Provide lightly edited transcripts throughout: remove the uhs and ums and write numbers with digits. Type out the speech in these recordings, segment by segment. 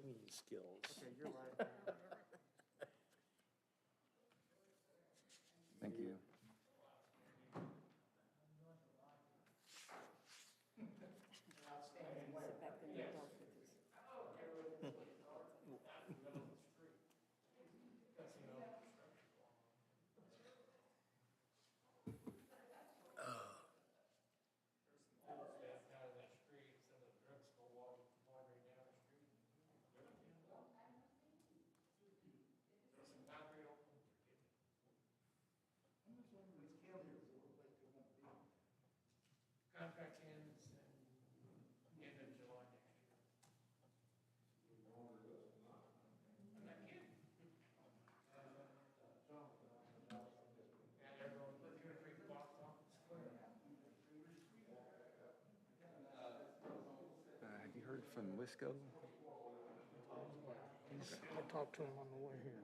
singing skills. Okay, you're live now. Thank you. Sit back there in the dark with his. Contract ends in end of July next year. I'm not kidding. And they're going to put 2 or 3 blocks off the square. Have you heard from Wisco? I talked to him on the way here.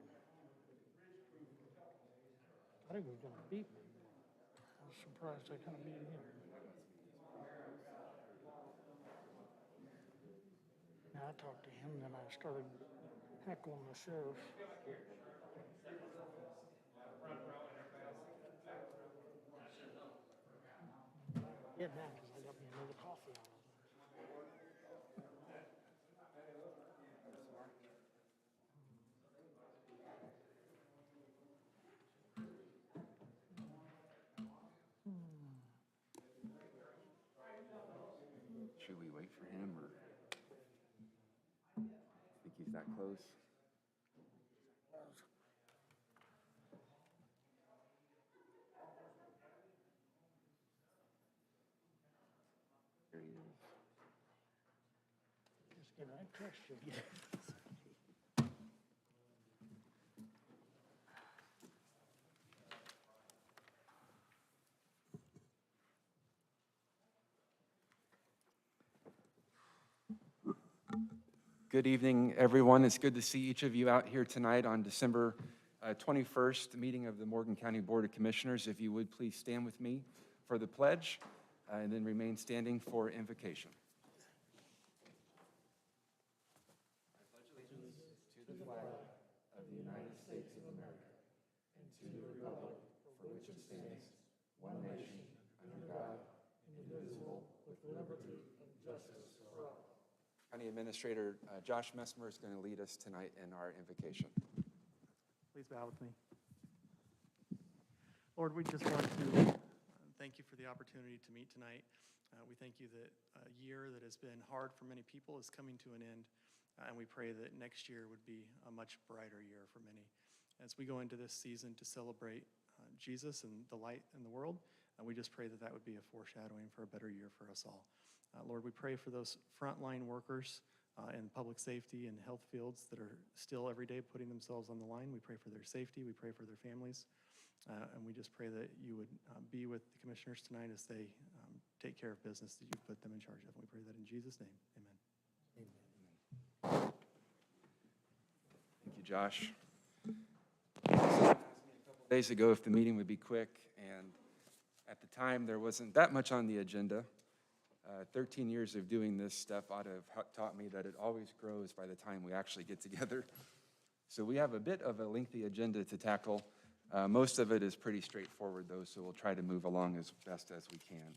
I think he was gonna beat me. I was surprised I couldn't beat him. Now I talked to him, then I started heckling the sheriff. Yeah, man, because I got me another coffee out of it. Should we wait for him or think he's that close? There he is. Just kidding, I trust you. Good evening, everyone. It's good to see each of you out here tonight on December 21st, meeting of the Morgan County Board of Commissioners. If you would please stand with me for the pledge and then remain standing for invocation. I pledge allegiance to the flag of the United States of America and to the republic for which it stands, one nation, under God, indivisible, with liberty and justice for all. County Administrator Josh Messmer is going to lead us tonight in our invocation. Please bow with me. Lord, we just want to thank you for the opportunity to meet tonight. We thank you that a year that has been hard for many people is coming to an end, and we pray that next year would be a much brighter year for many. As we go into this season to celebrate Jesus and the light in the world, we just pray that that would be a foreshadowing for a better year for us all. Lord, we pray for those frontline workers in public safety and health fields that are still every day putting themselves on the line. We pray for their safety. We pray for their families. And we just pray that you would be with the commissioners tonight as they take care of business that you've put them in charge of. And we pray that in Jesus' name, amen. Thank you, Josh. Someone asked me a couple days ago if the meeting would be quick, and at the time, there wasn't that much on the agenda. 13 years of doing this stuff ought to have taught me that it always grows by the time we actually get together. So we have a bit of a lengthy agenda to tackle. Most of it is pretty straightforward, though, so we'll try to move along as best as we can.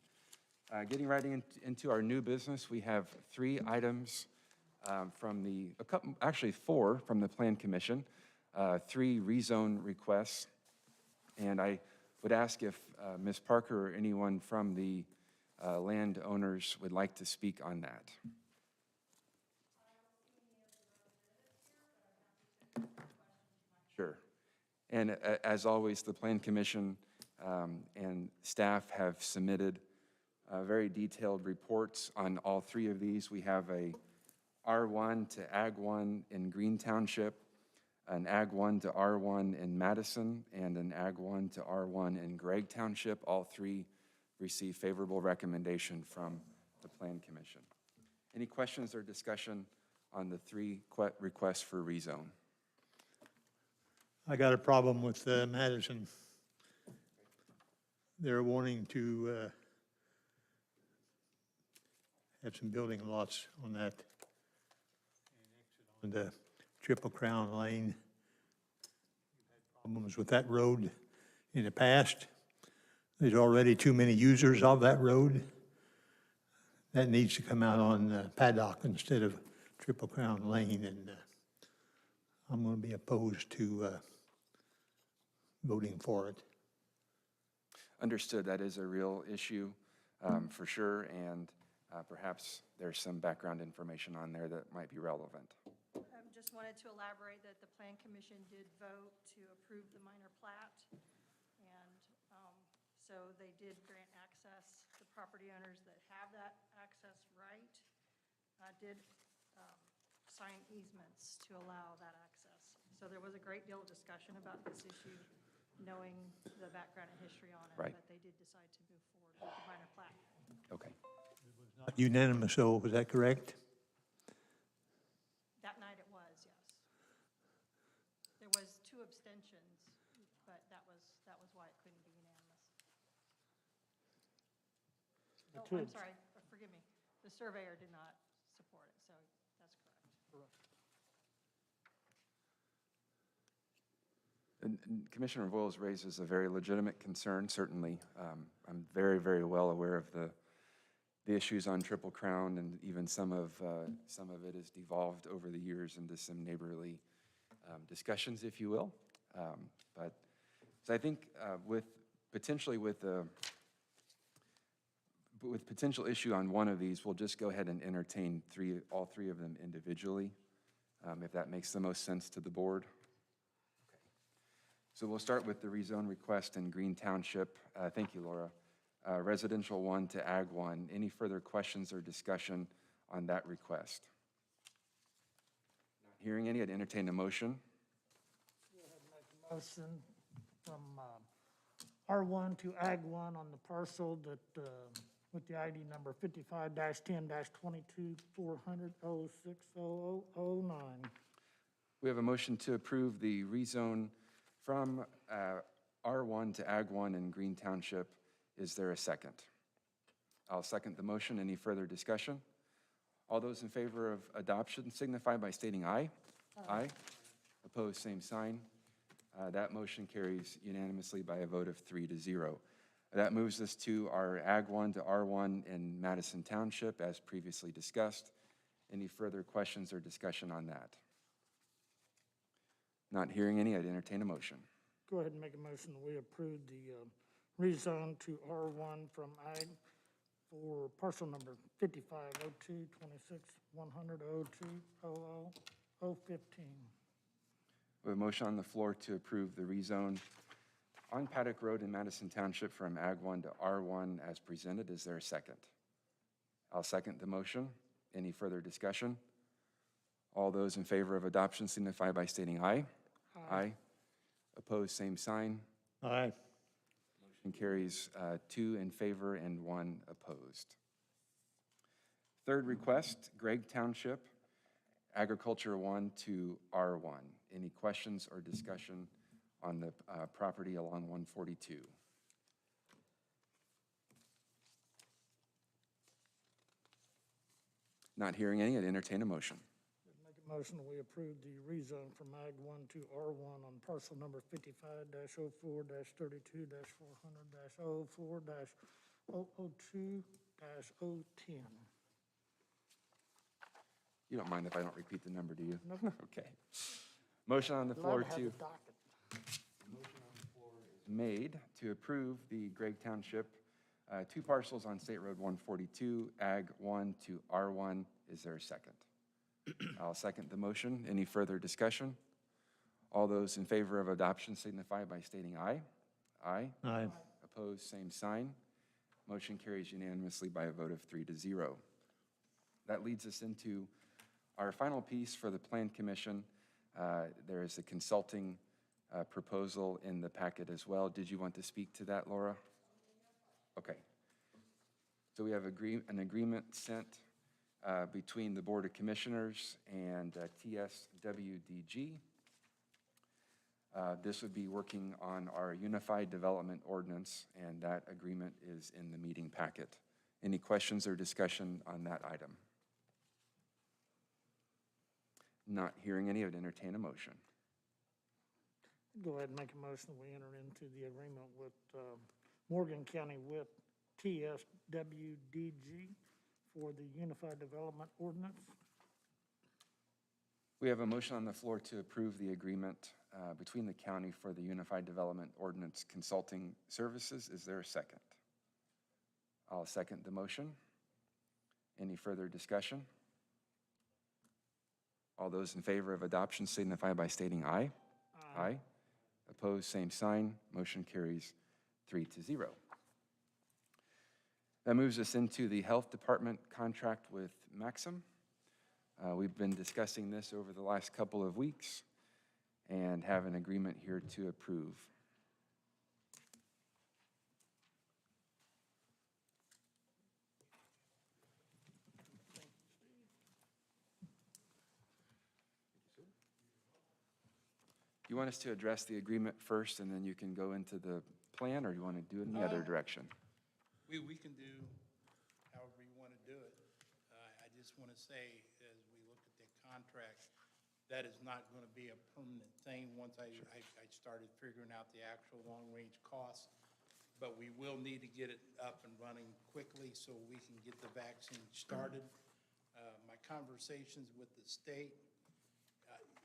Getting right into our new business, we have 3 items actually 4 from the Plan Commission, 3 rezone requests. And I would ask if Ms. Parker or anyone from the landowners would like to speak on that. Sure. And as always, the Plan Commission and staff have submitted very detailed reports on all 3 of these. We have a R1 to Ag 1 in Green Township, an Ag 1 to R1 in Madison, and an Ag 1 to R1 in Gregg Township. All 3 receive favorable recommendation from the Plan Commission. Any questions or discussion on the 3 requests for rezone? I got a problem with Madison. They're wanting to have some building lots on that. And exit on the Triple Crown Lane. Problems with that road in the past. There's already too many users of that road. That needs to come out on Paddock instead of Triple Crown Lane, and I'm going to be opposed to voting for it. Understood, that is a real issue, for sure, and perhaps there's some background information on there that might be relevant. Just wanted to elaborate that the Plan Commission did vote to approve the minor plat. And so they did grant access. The property owners that have that access right did sign easements to allow that access. So there was a great deal of discussion about this issue, knowing the background and history on it. Right. But they did decide to move forward with the minor plat. Okay. Unanimous, so was that correct? That night it was, yes. There was 2 abstentions, but that was why it couldn't be unanimous. The Oh, two I'm abs- sorry, forgive me. The surveyor did not support it, so that's correct. And Commissioner Voiles raises a very legitimate concern, certainly. I'm very, very well aware of the issues on Triple Crown, and even some of it has devolved over the years into some neighborly discussions, if you will. But so I think with potential issue on one of these, we'll just go ahead and entertain all three of them individually, if that makes the most sense to the board. So we'll start with the rezone request in Green Township. Thank you, Laura. Residential 1 to Ag 1. Any further questions or discussion on that request? Not hearing any, I'd entertain a motion. Motion from R1 to Ag 1 on the parcel that, with the ID number 55-10-22-400-06009. We have a motion to approve the rezone from R1 to Ag 1 in Green Township. Is there a second? I'll second the motion. Any further discussion? All those in favor of adoption signify by stating aye. Aye. Opposed, same sign. That motion carries unanimously by a vote of 3-0. That moves us to our Ag 1 to R1 in Madison Township, as previously discussed. Any further questions or discussion on that? Not hearing any, I'd entertain a motion. Go ahead and make a motion that we approve the rezone to R1 from Ag for parcel number 55-02-26-100-02-00-015. We have a motion on the floor to approve the rezone on Paddock Road in Madison Township from Ag 1 to R1 as presented. Is there a second? I'll second the motion. Any further discussion? All those in favor of adoption signify by stating aye. Aye. Opposed, same sign. Aye. Motion carries 2 in favor and 1 opposed. Third request, Gregg Township, Agriculture 1 to R1. Any questions or discussion on the property along 142? Not hearing any, I'd entertain a motion. Make a motion that we approve the rezone from Ag 1 to R1 on parcel number 55-04-32-400-04-002-010. You don't mind if I don't repeat the number, do you? Nope. Okay. Motion on the floor Love to have to the docket. made to approve the Gregg Township 2 parcels on State Road 142, Ag 1 to R1. Is there a second? I'll second the motion. Any further discussion? All those in favor of adoption signify by stating aye. Aye. Aye. Opposed, same sign. Motion carries unanimously by a vote of 3-0. That leads us into our final piece for the Plan Commission. There is a consulting proposal in the packet as well. Did you want to speak to that, Laura? Okay. So we have an agreement sent between the Board of Commissioners and TSWDG. This would be working on our Unified Development Ordinance, and that agreement is in the meeting packet. Any questions or discussion on that item? Not hearing any, I would entertain a motion. Go ahead and make a motion that we enter into the agreement with Morgan County with TSWDG for the Unified Development Ordinance. We have a motion on the floor to approve the agreement between the county for the Unified Development Ordinance Consulting Services. Is there a second? I'll second the motion. Any further discussion? All those in favor of adoption signify by stating aye. Aye. Opposed, same sign. Motion carries 3-0. That moves us into the Health Department contract with Maxim. We've been discussing this over the last couple of weeks and have an agreement here to approve. You want us to address the agreement first, and then you can go into the plan, or you want to do it in the other direction? We can do however you want to do it. I just want to say, as we look at the contract, that is not going to be a permanent thing once I started figuring out the actual long-range costs. But we will need to get it up and running quickly so we can get the vaccine started. My conversations with the state,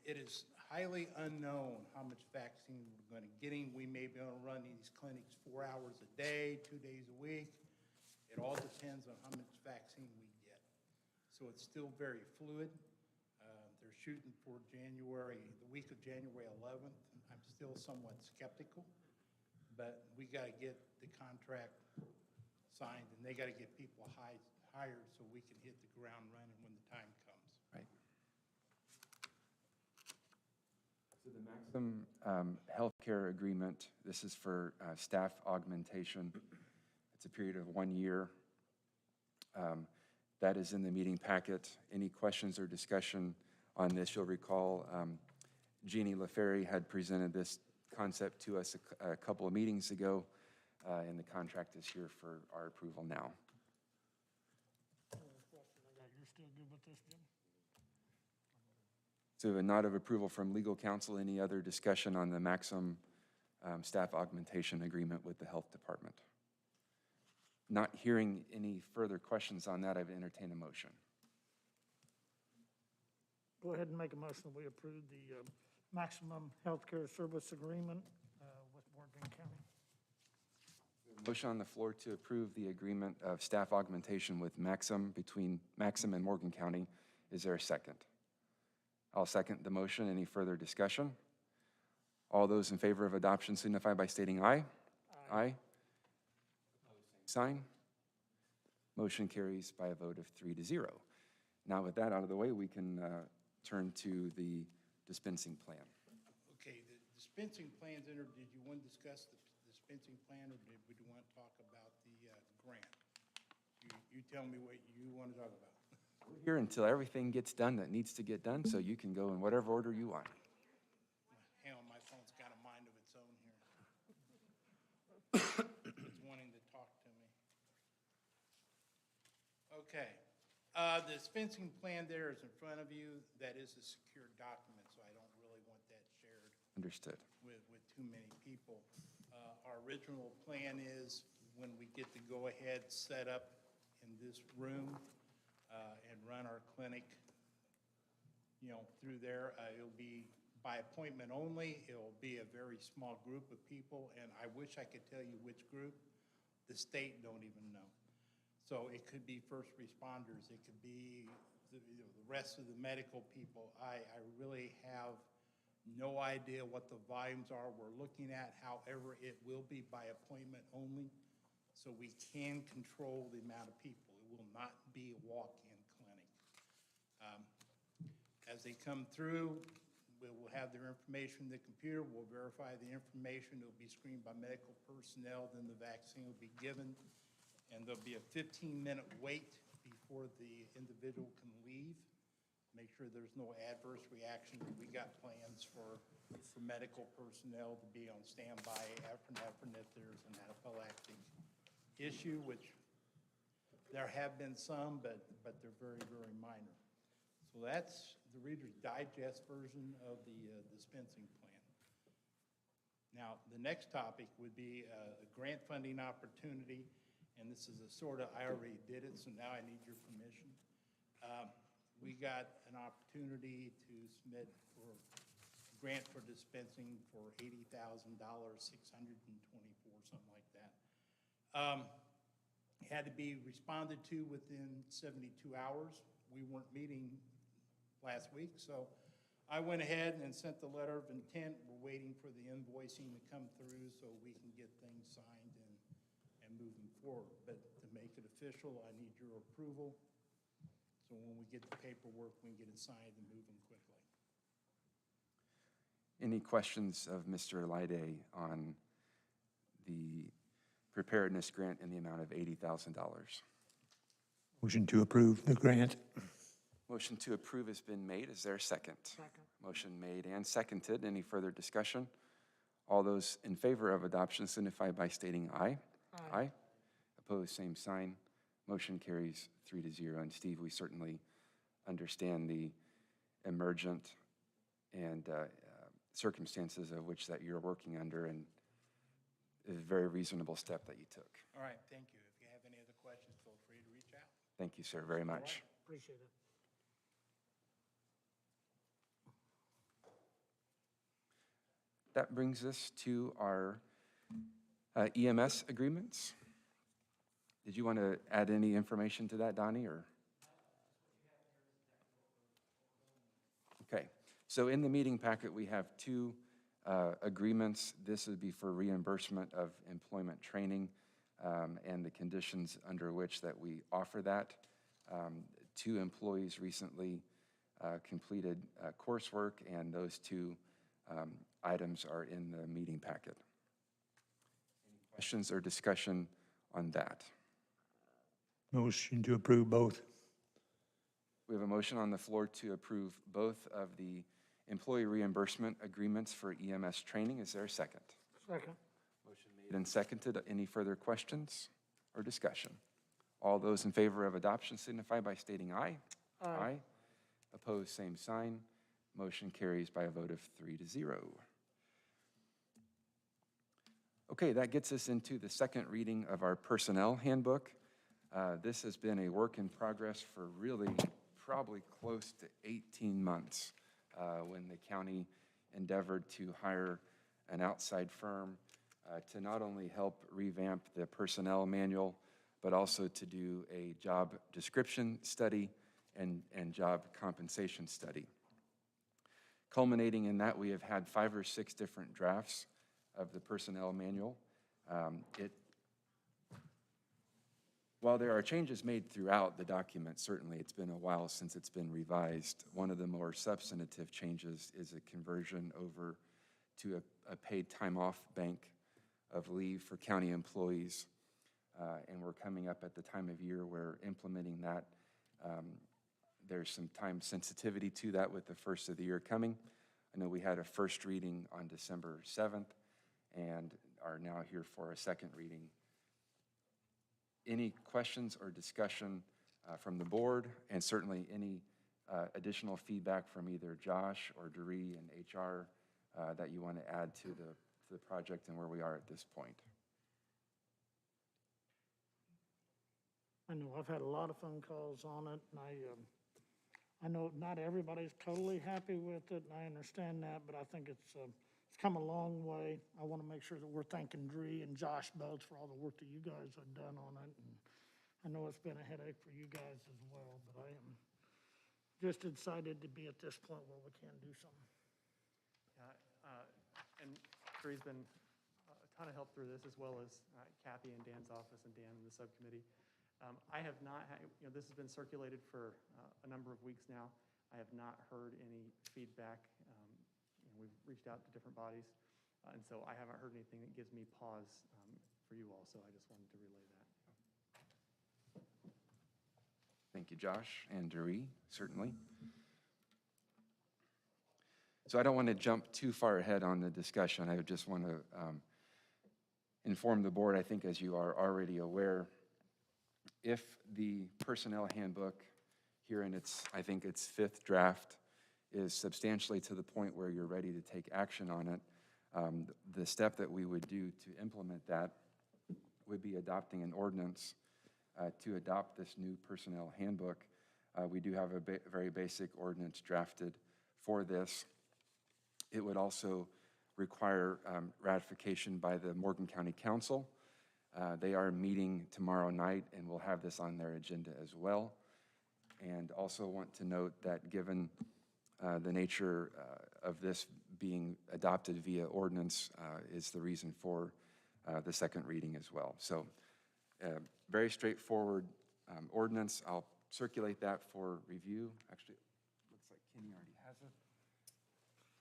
it is highly unknown how much vaccine we're going to get. We may be able to run these clinics 4 hours a day, 2 days a week. It all depends on how much vaccine we get. So it's still very fluid. They're shooting for January, the week of January 11th. I'm still somewhat skeptical, but we got to get the contract signed, and they got to get people hired so we can hit the ground running when the time comes. Right. So the Maxim healthcare agreement, this is for staff augmentation. It's a period of 1 year. That is in the meeting packet. Any questions or discussion on this? You'll recall Jeannie LaFerry had presented this concept to us a couple of meetings ago, and the contract is here for our approval now. You're still good with this, Jim? So a nod of approval from legal counsel. Any other discussion on the Maxim staff augmentation agreement with the health department? Not hearing any further questions on that, I've entertained a motion. Go ahead and make a motion that we approve the maximum healthcare service agreement with Morgan County. Motion on the floor to approve the agreement of staff augmentation with Maxim, between Maxim and Morgan County. Is there a second? I'll second the motion. Any further discussion? All those in favor of adoption signify by stating aye. Aye. Sign. Motion carries by a vote of 3-0. Now with that out of the way, we can turn to the dispensing plan. Okay, the dispensing plan's entered. Did you want to discuss the dispensing plan, or would you want to talk about the grant? You tell me what you want to talk about. We're here until everything gets done that needs to get done, so you can go in whatever order you want. Hang on, my phone's got a mind of its own here. It's wanting to talk to me. Okay. The dispensing plan there is in front of you. That is a secure document, so I don't really want that shared Understood. with too many people. Our original plan is when we get the go-ahead set up in this room and run our clinic, through there, it'll be by appointment only. It'll be a very small group of people, and I wish I could tell you which group. The state don't even know. So it could be first responders. It could be the rest of the medical people. I really have no idea what the volumes are we're looking at. However, it will be by appointment only, so we can control the amount of people. It will not be a walk-in clinic. As they come through, we will have their information in the computer. We'll verify the information. It'll be screened by medical personnel. Then the vaccine will be given, and there'll be a 15-minute wait before the individual can leave. Make sure there's no adverse reaction. We got plans for medical personnel to be on standby epinephrine if there's an anaphylactic issue, which there have been some, but they're very, very minor. So that's the the Reader's Digest version of the dispensing plan. Now, the next topic would be a grant funding opportunity, and this is a sort of, I already did it, so now I need your permission. We got an opportunity to submit for a grant for dispensing for $80,000, 624, something like that. It had to be responded to within 72 hours. We weren't meeting last week, so I went ahead and sent the letter of intent. We're waiting for the invoicing to come through so we can get things signed and moving forward. But to make it official, I need your approval. So when we get the paperwork, we can get it signed and moving quickly. Any questions of Mr. Lyday on the preparedness grant in the amount of $80,000? Motion to approve the grant. Motion to approve has been made. Is there a second? Second. Motion made and seconded. Any further discussion? All those in favor of adoption signify by stating aye. Aye. Opposed, same sign. Motion carries 3-0. And Steve, we certainly understand the emergent and circumstances of which that you're working under, and it is a very reasonable step that you took. All right, thank you. If you have any other questions, feel free to reach out. Thank you, sir, very much. Appreciate it. That brings us to our EMS agreements. Did you want to add any information to that, Donnie, or? Okay, so in the meeting packet, we have two agreements. This would be for reimbursement of employment training and the conditions under which that we offer that. Two employees recently completed coursework, and those two items are in the meeting packet. Any questions or discussion on that? Motion to approve both. We have a motion on the floor to approve both of the employee reimbursement agreements for EMS training. Is there a second? Second. Motion made and seconded. Any further questions or discussion? All those in favor of adoption signify by stating aye. Aye. Opposed, same sign. Motion carries by a vote of 3-0. Okay, that gets us into the second reading of our personnel handbook. This has been a work in progress for really probably close to 18 months when the county endeavored to hire an outside firm to not only help revamp the personnel manual, but also to do a job description study and job compensation study. Culminating in that, we have had 5 or 6 different drafts of the personnel manual. While there are changes made throughout the document, certainly it's been a while since it's been revised. One of the more substantive changes is a conversion over to a paid time off bank of leave for county employees. And we're coming up at the time of year where implementing that, there's some time sensitivity to that with the first of the year coming. I know we had a first reading on December 7th and are now here for a second reading. Any questions or discussion from the board, and certainly any additional feedback from either Josh or Doree and HR that you want to add to the project and where we are at this point? I know I've had a lot of phone calls on it, and I know not everybody's totally happy with it, and I understand that, but I think it's come a long way. I want to make sure that we're thanking Dree and Josh both for all the work that you guys have done on it. And I know it's been a headache for you guys as well, but I am just excited to be at this point where we can do something. And Dree's been a ton of help through this, as well as Kathy and Dan's office and Dan in the subcommittee. I have not had, this has been circulated for a number of weeks now. I have not heard any feedback. We've reached out to different bodies, and so I haven't heard anything that gives me pause for you all, so I just wanted to relay that. Thank you, Josh and Doree, certainly. So I don't want to jump too far ahead on the discussion. I just want to inform the board, I think as you are already aware, if the personnel handbook here in its, I think its 5th draft, is substantially to the point where you're ready to take action on it, the step that we would do to implement that would be adopting an ordinance to adopt this new personnel handbook. We do have a very basic ordinance drafted for this. It would also require ratification by the Morgan County Council. They are meeting tomorrow night, and we'll have this on their agenda as well. And also want to note that given the nature of this being adopted via ordinance is the reason for the second reading as well. So very straightforward ordinance. I'll circulate that for review. Actually, it looks like Kenny already has it.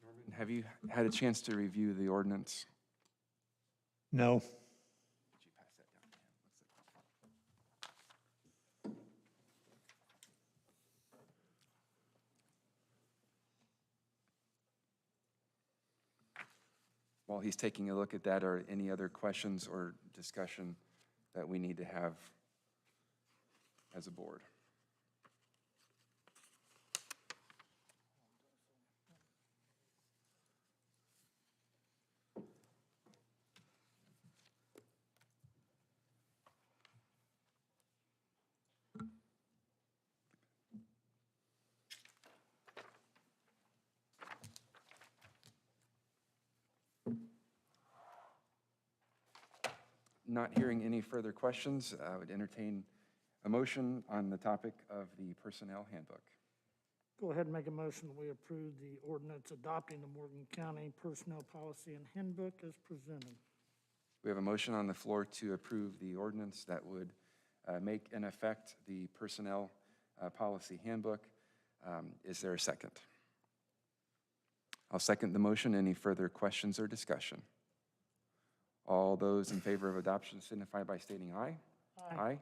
Norman, have you had a chance to review the ordinance? No. Would you pass that down to him? While he's taking a look at that, are any other questions or discussion that we need to have as a board? Not hearing any further questions, I would entertain a motion on the topic of the personnel handbook. Go ahead and make a motion that we approve the ordinance adopting the Morgan County Personnel Policy and Handbook as presented. We have a motion on the floor to approve the ordinance that would make in effect the personnel policy handbook. Is there a second? I'll second the motion. Any further questions or discussion? All those in favor of adoption signify by stating aye. Aye.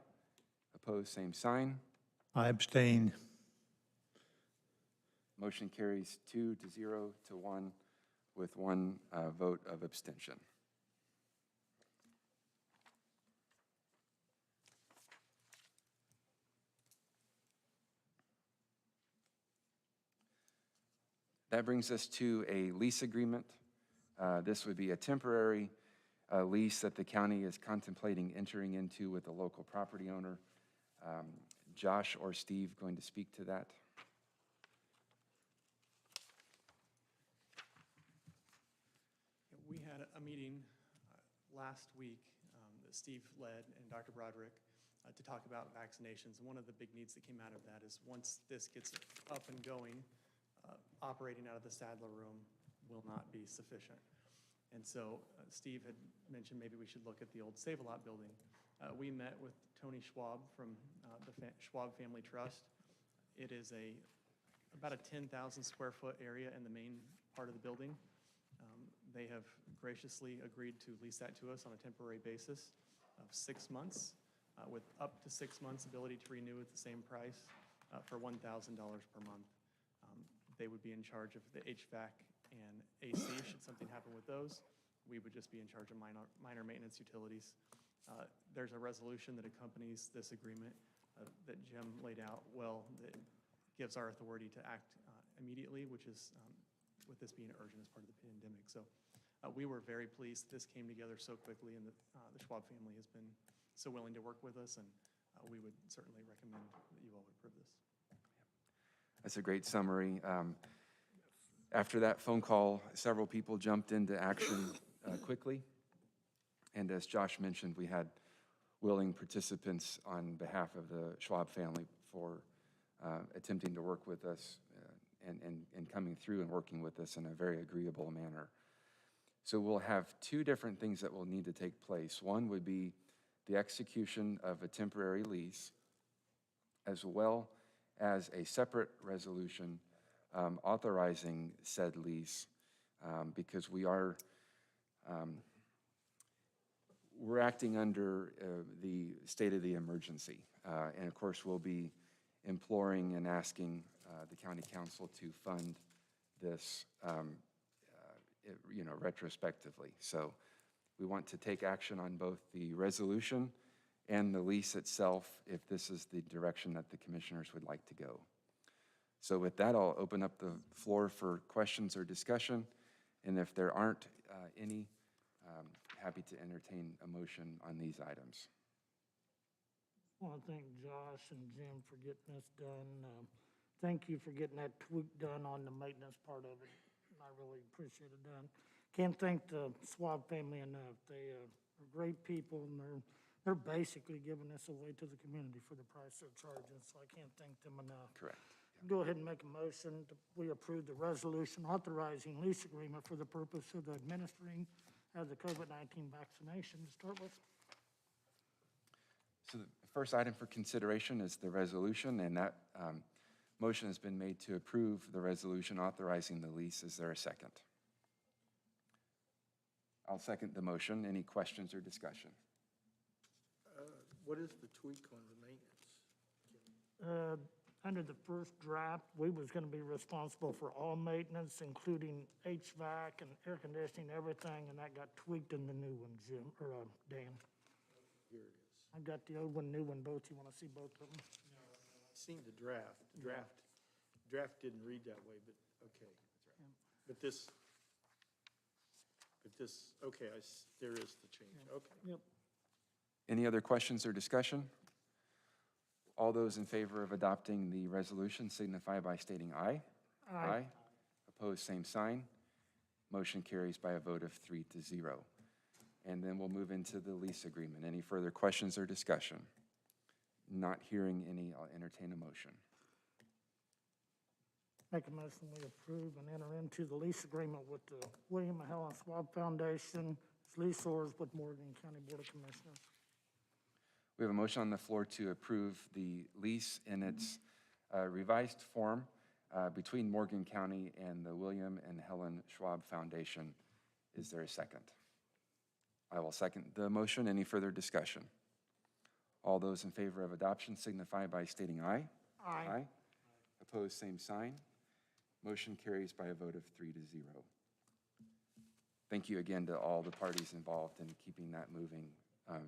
Opposed, same sign. I abstain. Motion carries 2-0 to 1 with one vote of abstention. That brings us to a lease agreement. This would be a temporary lease that the county is contemplating entering into with a local property owner. Josh or Steve going to speak to that? We had a meeting last week that Steve led and Dr. Broderick to talk about vaccinations. And one of the big needs that came out of that is once this gets up and going, operating out of the Sadler room will not be sufficient. And so Steve had mentioned maybe we should look at the old Save-A-Lot building. We met with Tony Schwab from the Schwab Family Trust. It is about a 10,000 square foot area in the main part of the building. They have graciously agreed to lease that to us on a temporary basis of 6 months with up to 6 months ability to renew at the same price for $1,000 per month. They would be in charge of the HVAC and AC should something happen with those. We would just be in charge of minor maintenance utilities. There's a resolution that accompanies this agreement that Jim laid out well that gives our authority to act immediately, which is with this being urgent as part of the pandemic. So we were very pleased this came together so quickly, and the Schwab family has been so willing to work with us, and we would certainly recommend that you all approve this. That's a great summary. After that phone call, several people jumped into action quickly. And as Josh mentioned, we had willing participants on behalf of the Schwab family for attempting to work with us and coming through and working with us in a very agreeable manner. So we'll have two different things that will need to take place. One would be the execution of a temporary lease, as well as a separate resolution authorizing said lease, because we're acting under the state of the emergency. And of course, we'll be imploring and asking the county council to fund this, retrospectively. So we want to take action on both the resolution and the lease itself if this is the direction that the commissioners would like to go. So with that, I'll open up the floor for questions or discussion. And if there aren't any, happy to entertain a motion on these items. I want to thank Josh and Jim for getting this done. Thank you for getting that tweak done on the maintenance part of it. I really appreciate it done. Can't thank the Schwab family enough. They are great people, and they're basically giving this away to the community for the price they're charging, so I can't thank them enough. Correct. Go ahead and make a motion. We approve the resolution authorizing lease agreement for the purpose of administering the COVID-19 vaccination to start with. So the first item for consideration is the resolution, and that motion has been made to approve the resolution authorizing the lease. Is there a second? I'll second the motion. Any questions or discussion? What is the tweak on the maintenance? Under the first draft, we was gonna be responsible for all maintenance, including HVAC and air conditioning, everything, and that got tweaked in the new one, Jim, or Dan. Here it is. I've got the old one, new one, both. You wanna see both of them? Seen the draft. Draft didn't read that way, but, okay. But this, okay, there is the change, okay. Yep. Any other questions or discussion? All those in favor of adopting the resolution signify by stating aye. Aye. Opposed, same sign. Motion carries by a vote of 3-0. And then we'll move into the lease agreement. Any further questions or discussion? Not hearing any, I'll entertain a motion. Make a motion, we approve and enter into the lease agreement with the William and Helen Schwab Foundation, as leaseors with Morgan County Board of Commissioners. We have a motion on the floor to approve the lease in its revised form between Morgan County and the William and Helen Schwab Foundation. Is there a second? I will second the motion. Any further discussion? All those in favor of adoption signify by stating aye. Aye. Opposed, same sign. Motion carries by a vote of 3-0. Thank you again to all the parties involved in keeping that moving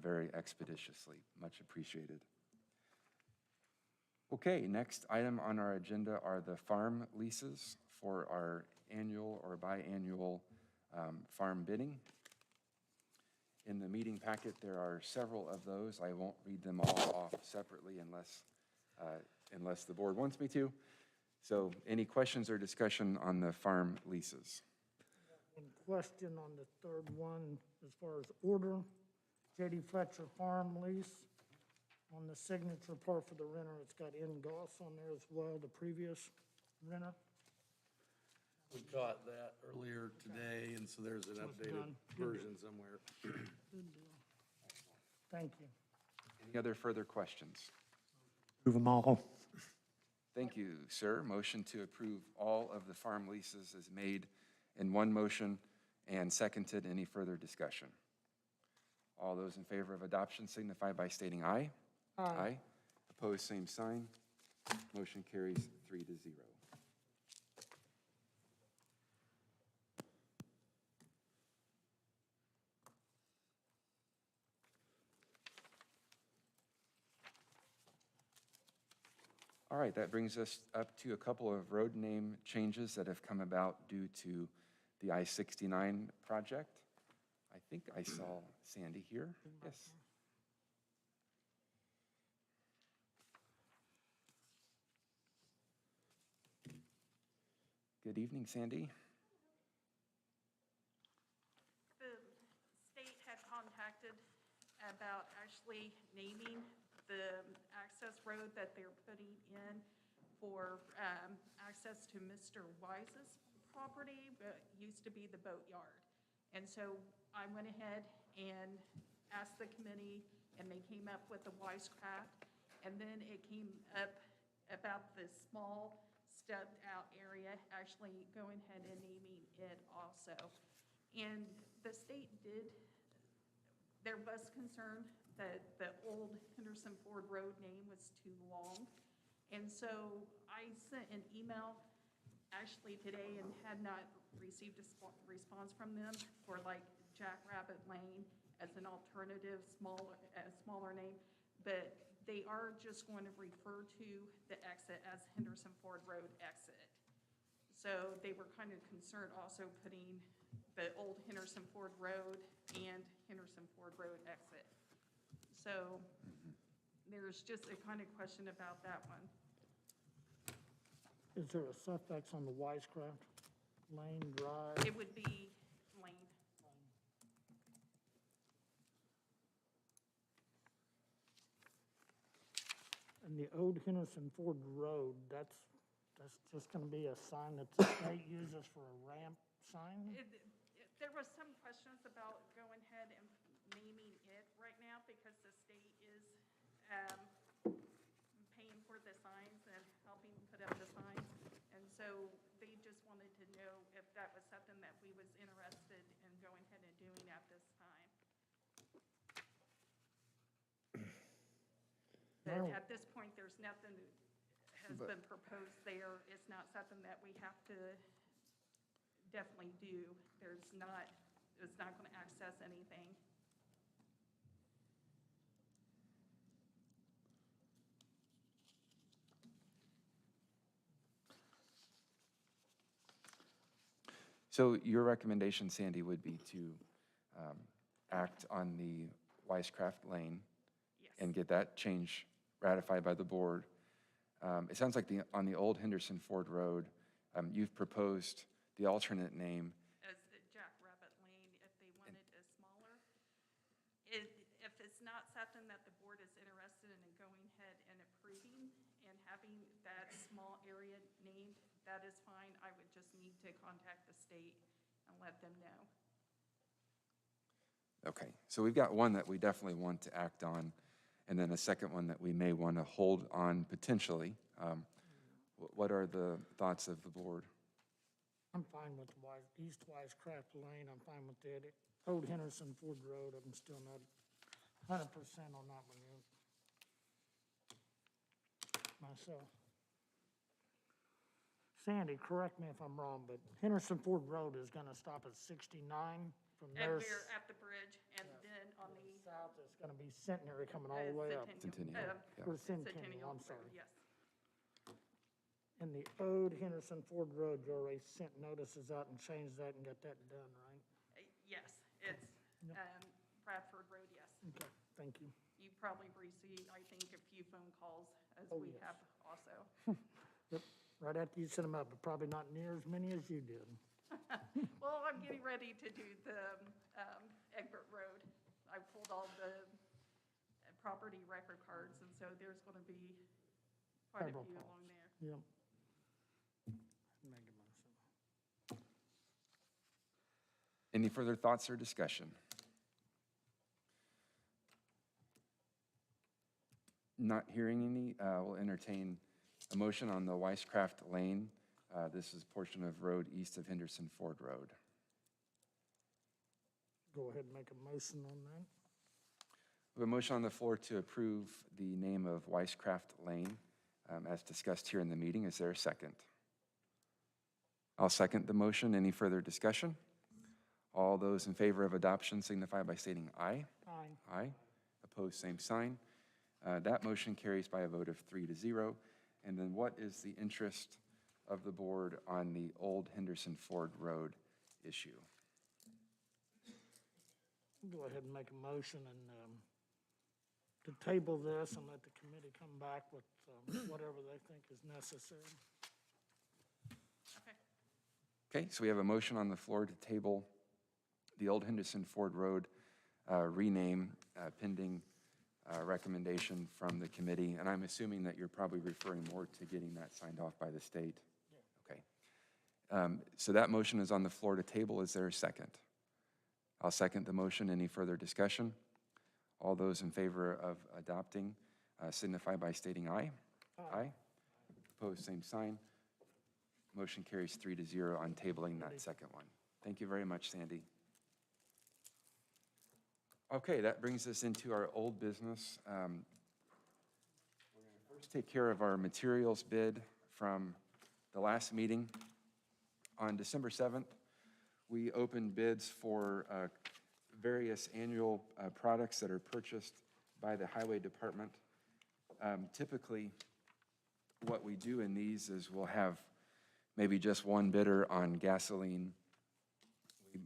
very expeditiously. Much appreciated. Okay, next item on our agenda are the farm leases for our annual or biannual farm bidding. In the meeting packet, there are several of those. I won't read them all off separately unless the board wants me to. So any questions or discussion on the farm leases? One question on the third one, as far as order, J.D. Fletcher Farm lease. On the signature part for the renter, it's got N. Goss on there as well, the previous renter. We caught that earlier today, and so there's an So it's updated done. Good. version somewhere. Good deal. Thank you. Any other further questions? Move them all. Thank you, sir. Motion to approve all of the farm leases is made in one motion and seconded. Any further discussion? All those in favor of adoption signify by stating aye. Aye. Opposed, same sign. Motion carries 3-0. All right, that brings us up to a couple of road name changes that have come about due to the I-69 project. I think I saw Sandy here. Yes. Good evening, Sandy. The state had contacted about actually naming the access road that they're putting in for access to Mr. Wise's property, but used to be the boatyard. And so I went ahead and asked the committee, and they came up with the wisecraft. And then it came up about the small stubbed out area, actually going ahead and naming it also. And the state there was concern that the old Henderson Ford Road name was too long. And so I sent an email actually today and had not received a response from them for like Jackrabbit Lane as an alternative, smaller name. But they are just going to refer to the exit as Henderson Ford Road exit. So they were kind of concerned also putting the old Henderson Ford Road and Henderson Ford Road exit. So there's just a kind of question about that one. Is there a suffix on the Wisecraft Lane Drive? It would be Lane. And the old Henderson Ford Road, that's just gonna be a sign that the state uses for a ramp sign? There was some questions about going ahead and naming it right now because the state is paying for the signs and helping put up the signs. And so they just wanted to know if that was something that we was interested in going ahead and doing at this time. But No. at this point, there's nothing that has been proposed there. It's not something that we have to definitely do. It's not going to access anything. So your recommendation, Sandy, would be to act on the Wisecraft Lane Yes. and get that change ratified by the board. It sounds like on the old Henderson Ford Road, you've proposed the alternate name. As Jack Rabbit Lane, if they wanted a smaller. If it's not something that the board is interested in going ahead and approving and having that small area named, that is fine. I would just need to contact the state and let them know. Okay, so we've got one that we definitely want to act on, and then a second one that we may want to hold on potentially. What are the thoughts of the board? I'm fine with East Wisecraft Lane, I'm fine with the old Henderson Ford Road, I'm still not 100% on that one yet. Myself. Sandy, correct me if I'm wrong, but Henderson Ford Road is gonna stop at 69 from And there. we're at the bridge, and then on the South, it's gonna be Centenary coming all the way up. Centennial, yeah. Or Centennial, Centennial I'm Road, sorry. yes. And the old Henderson Ford Road, you already sent notices out and changed that and got that done, right? Yes, it's Bradford Road, yes. Okay, thank you. You probably received, I think, a few phone calls, as Oh, we yes. have also. Yep, right after you sent them out, but probably not near as many as you did. Well, I'm getting ready to do the Egbert Road. I pulled all the property record cards, and so there's going to be quite a Several few calls. along there. Yep. Make a motion. Any further thoughts or discussion? Not hearing any, we'll entertain a motion on the Wisecraft Lane. This is a portion of road east of Henderson Ford Road. Go ahead and make a motion on that. We have a motion on the floor to approve the name of Wisecraft Lane as discussed here in the meeting. Is there a second? I'll second the motion. Any further discussion? All those in favor of adoption signify by stating aye. Aye. Aye. Opposed, same sign. That motion carries by a vote of 3-0. And then what is the interest of the board on the old Henderson Ford Road issue? Go ahead and make a motion and to table this and let the committee come back with whatever they think is necessary. Okay. Okay, so we have a motion on the floor to table the old Henderson Ford Road rename pending recommendation from the committee. And I'm assuming that you're probably referring more to getting that signed off by the state. Yeah. Okay. So that motion is on the floor to table. Is there a second? I'll second the motion. Any further discussion? All those in favor of adopting signify by stating aye. Aye. Opposed, same sign. Motion carries 3-0 on tabling that second one. Thank you very much, Sandy. Okay, that brings us into our old business. We're going to first take care of our materials bid from the last meeting. On December 7th, we opened bids for various annual products that are purchased by the Highway Department. typically, what we do in these is we'll have maybe just one bidder on gasoline. We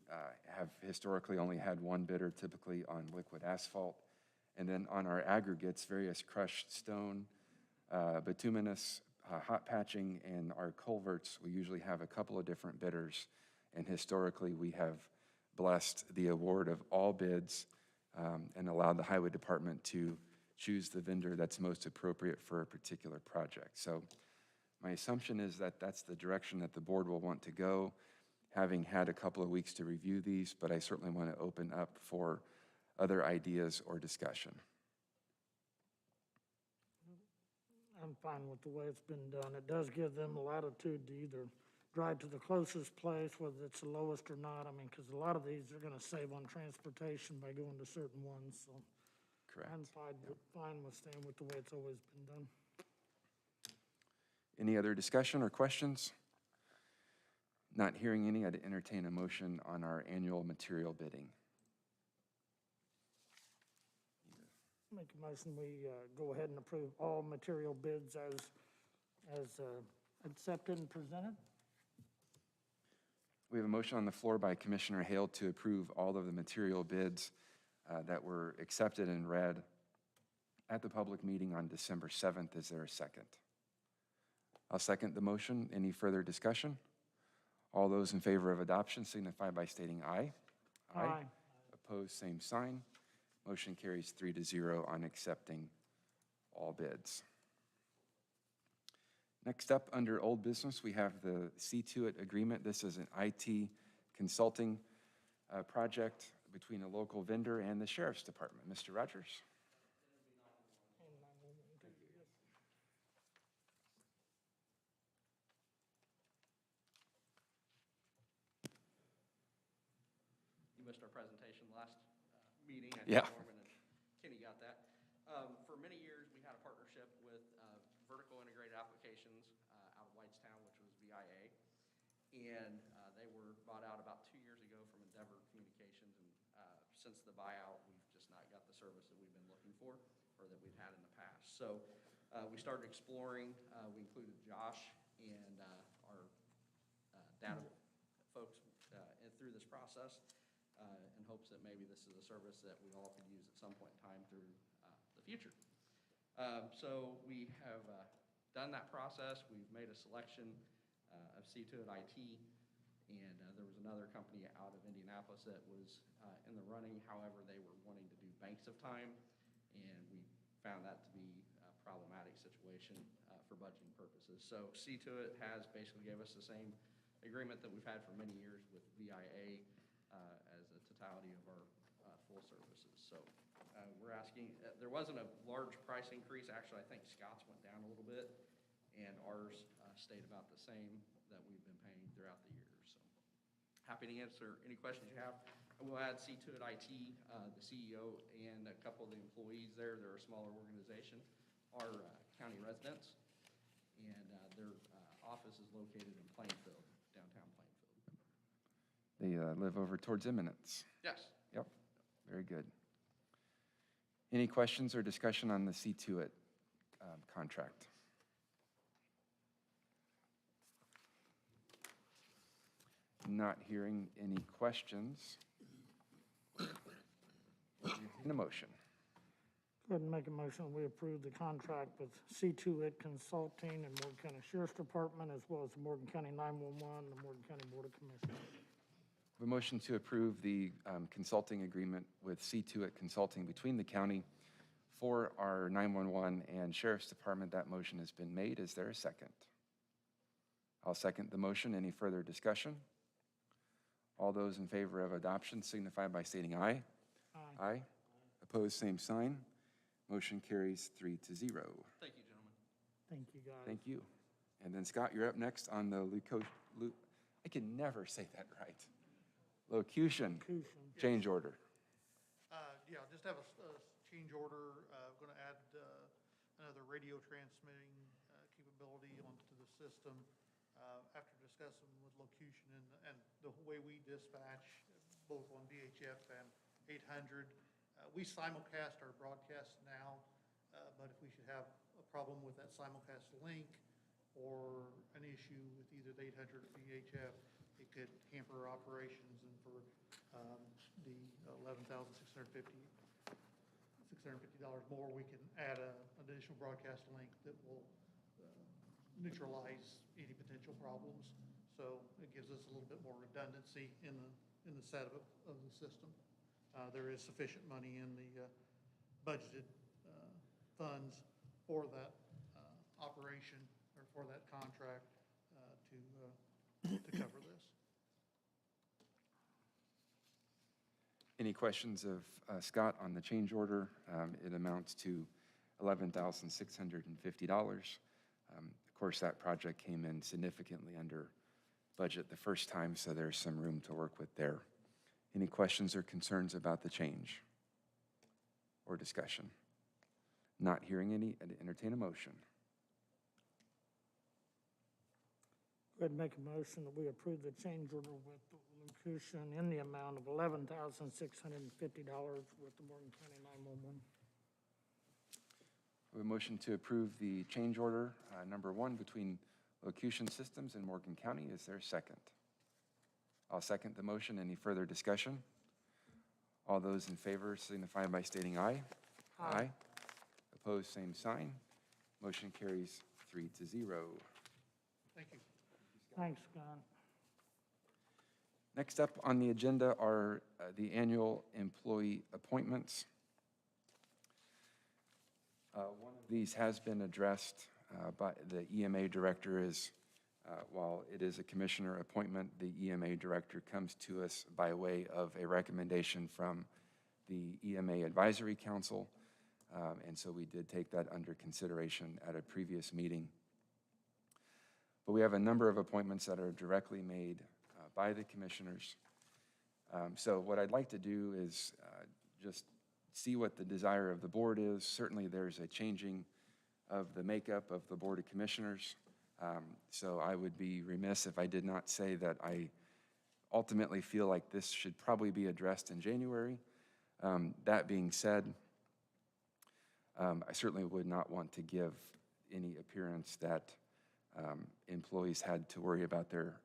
have historically only had one bidder, typically on liquid asphalt. And then on our aggregates, various crushed stone, bituminous, hot patching, and our culverts, we usually have a couple of different bidders. And historically, we have blessed the award of all bids and allowed the highway department to choose the vendor that's most appropriate for a particular project. So my assumption is that that's the direction that the board will want to go, having had a couple of weeks to review these, but I certainly want to open up for other ideas or discussion. I'm fine with the way it's been done. It does give them latitude to either drive to the closest place, whether it's the lowest or not. I mean, because a lot of these are going to save on transportation by going to certain ones, so. Correct. I'm fine with staying with the way it's always been done. Any other discussion or questions? Not hearing any, I'd entertain a motion on our annual material bidding. Make a motion, we go ahead and approve all material bids as accepted and presented. We have a motion on the floor by Commissioner Hale to approve all of the material bids that were accepted and read at the public meeting on December 7th. Is there a second? I'll second the motion. Any further discussion? All those in favor of adoption signify by stating aye. Aye. Opposed, same sign. Motion carries 3-0 on accepting all bids. Next up, under old business, we have the See-To-It agreement. This is an IT consulting project between a local vendor and the Sheriff's Department. Mr. Rogers? You missed our presentation last meeting. I Yeah. think Norman and Kenny got that. For many years, we had a partnership with Vertical Integrated Applications out of Whitestown, which was VIA. And they were bought out about 2 years ago from Endeavor Communications. And since the buyout, we've just not got the service that we've been looking for or that we've had in the past. So we started exploring. We included Josh and our data folks through this process. In hopes that maybe this is a service that we all could use at some point in time through the future. So we have done that process. We've made a selection of See-To-It IT, and there was another company out of Indianapolis that was in the running. However, they were wanting to do banks of time, and we found that to be a problematic situation for budgeting purposes. So See-To-It has basically gave us the same agreement that we've had for many years with VIA as a totality of our full services. So we're asking, there wasn't a large price increase. Actually, I think Scott's went down a little bit, and ours stayed about the same that we've been paying throughout the years. So happy to answer any questions you have. I will add See-To-It IT, the CEO and a couple of the employees there, they're a smaller organization, are county residents, and their office is located in Plainfield, downtown Plainfield. They live over towards Eminence. Yes. Yep, very good. Any questions or discussion on the See-To-It contract? Not hearing any questions. Entertain a motion. Go ahead and make a motion, we approve the contract with See-To-It Consulting and Morgan County Sheriff's Department, as well as the Morgan County 911 and the Morgan County Board of Commissioners. A motion to approve the consulting agreement with See-To-It Consulting between the county for our 911 and Sheriff's Department. That motion has been made. Is there a second? I'll second the motion. Any further discussion? All those in favor of adoption signify by stating aye. Aye. Aye. Opposed, same sign. Motion carries 3-0. Thank you, gentlemen. Thank you, guys. Thank you. And then Scott, you're up next on the I can never say that right. Locution Locution. change order. Yeah, just have a change order. Going to add another radio transmitting capability onto the system. After discussing with Locution and the way we dispatch, both on VHF and 800, we simulcast our broadcasts now, but if we should have problem with that simulcast link or an issue with either the 800 or VHF, it could hamper operations. And for the $11,650 more, we can add an additional broadcast link that will neutralize any potential problems. So it gives us a little bit more redundancy in the setup of the system. There is sufficient money in the budgeted funds for that operation or for that contract to cover this. Any questions of Scott on the change order? It amounts to $11,650. Of course, that project came in significantly under budget the first time, so there's some room to work with there. Any questions or concerns about the change or discussion? Not hearing any, I'd entertain a motion. Go ahead and make a motion that we approve the change order with locution in the amount of $11,650 with the Morgan County 911. We have a motion to approve the change order, number 1, between Locution Systems and Morgan County. Is there a second? I'll second the motion. Any further discussion? All those in favor signify by stating aye. Aye. Opposed, same sign. Motion carries 3-0. Thank you. Thanks, Scott. Next up on the agenda are the annual employee appointments. One of these has been addressed by the EMA director while it is a commissioner appointment, the EMA director comes to us by way of a recommendation from the EMA Advisory Council, and so we did take that under consideration at a previous meeting. But we have a number of appointments that are directly made by the commissioners. So what I'd like to do is just see what the desire of the board is. Certainly there's a changing of the makeup of the Board of Commissioners. So I would be remiss if I did not say that I ultimately feel like this should probably be addressed in January. That being said, I certainly would not want to give any appearance that employees had to worry about their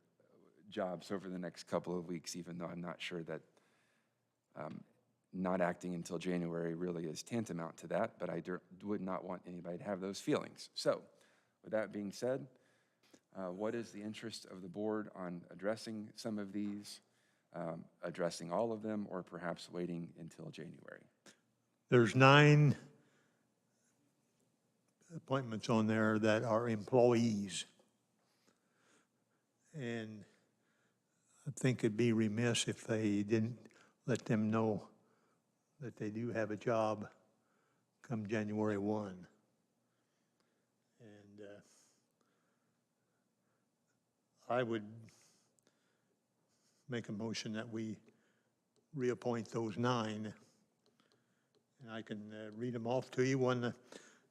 jobs over the next couple of weeks, even though I'm not sure that not acting until January really is tantamount to that, but I would not want anybody to have those feelings. So with that being said, what is the interest of the board on addressing some of these, addressing all of them, or perhaps waiting until January? There's 9 appointments on there that are employees. And I think it'd be remiss if they didn't let them know that they do have a job come January 1. And I would make a motion that we reappoint those 9. And I can read them off to you. One,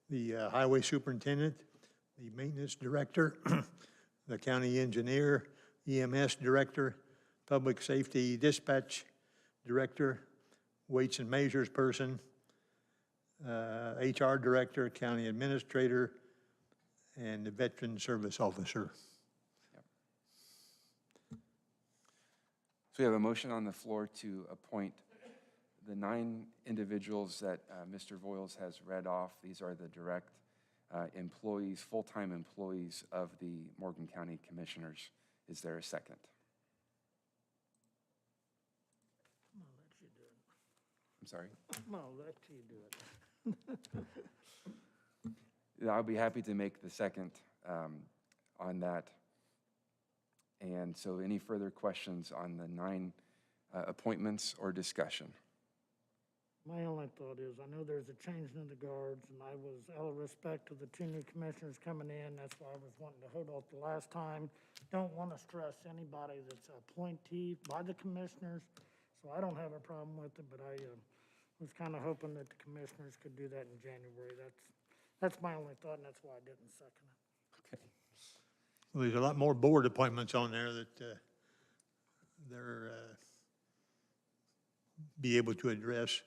the highway superintendent, the maintenance director, the county engineer, EMS director, public safety dispatch director, weights and measures person, HR director, county administrator, and the veteran service officer. So we have a motion on the floor to appoint the 9 individuals that Mr. Voiles has read off. These are the direct employees, full-time employees of the Morgan County Commissioners. Is there a second? I'll let you do it. I'm sorry? I'll let you do it. I'll be happy to make the second on that. And so any further questions on the 9 appointments or discussion? My only thought is, I know there's a change in the guards, and I was, out of respect to the 2 new commissioners coming in, that's why I was wanting to hold off the last time. Don't want to stress anybody that's an appointee by the commissioners, so I don't have a problem with it, but I was kind of hoping that the commissioners could do that in January. That's my only thought, and that's why I didn't second it. Okay. Well, there's a lot more board appointments on there that they're be able to address.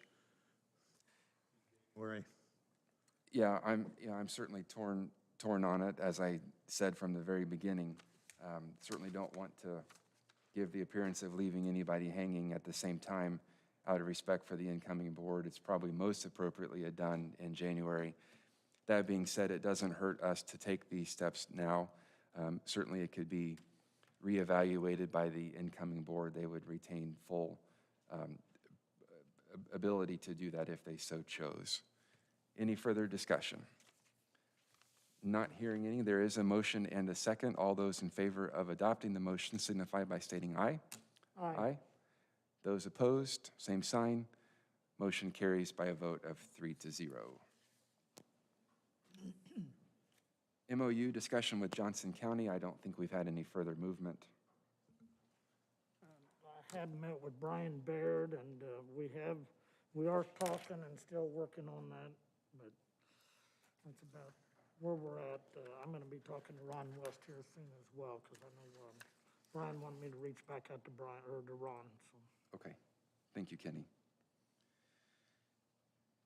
Yeah, I'm certainly torn on it, as I said from the very beginning. Certainly don't want to give the appearance of leaving anybody hanging. At the same time, out of respect for the incoming board, it's probably most appropriately done in January. That being said, it doesn't hurt us to take these steps now. Certainly, it could be reevaluated by the incoming board. They would retain full ability to do that if they so chose. Any further discussion? Not hearing any. There is a motion and a second. All those in favor of adopting the motion signify by stating aye. Aye. Those opposed, same sign. Motion carries by a vote of 3-0. MOU discussion with Johnson County. I don't think we've had any further movement. I had met with Brian Baird, and we are talking and still working on that, but that's about where we're at. I'm gonna be talking to Ron West here soon as well, because I know Brian wanted me to reach back out to Ron, so. Okay, thank you, Kenny.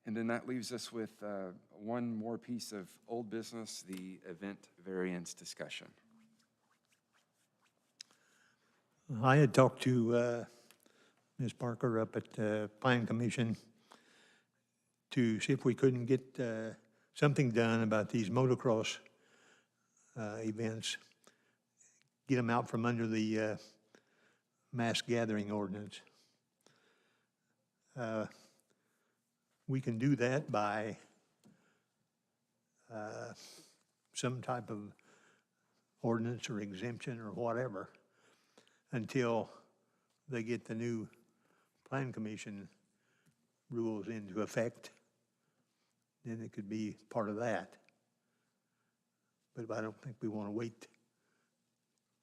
And then that leaves us with one more piece of old business, the event variance discussion. I had talked to Ms. Parker up at the Plan Commission to see if we couldn't get something done about these motocross events, get them out from under the mass gathering ordinance. We can do that by some type of ordinance or exemption or whatever until they get the new Plan Commission rules into effect. Then it could be part of that. But I don't think we want to wait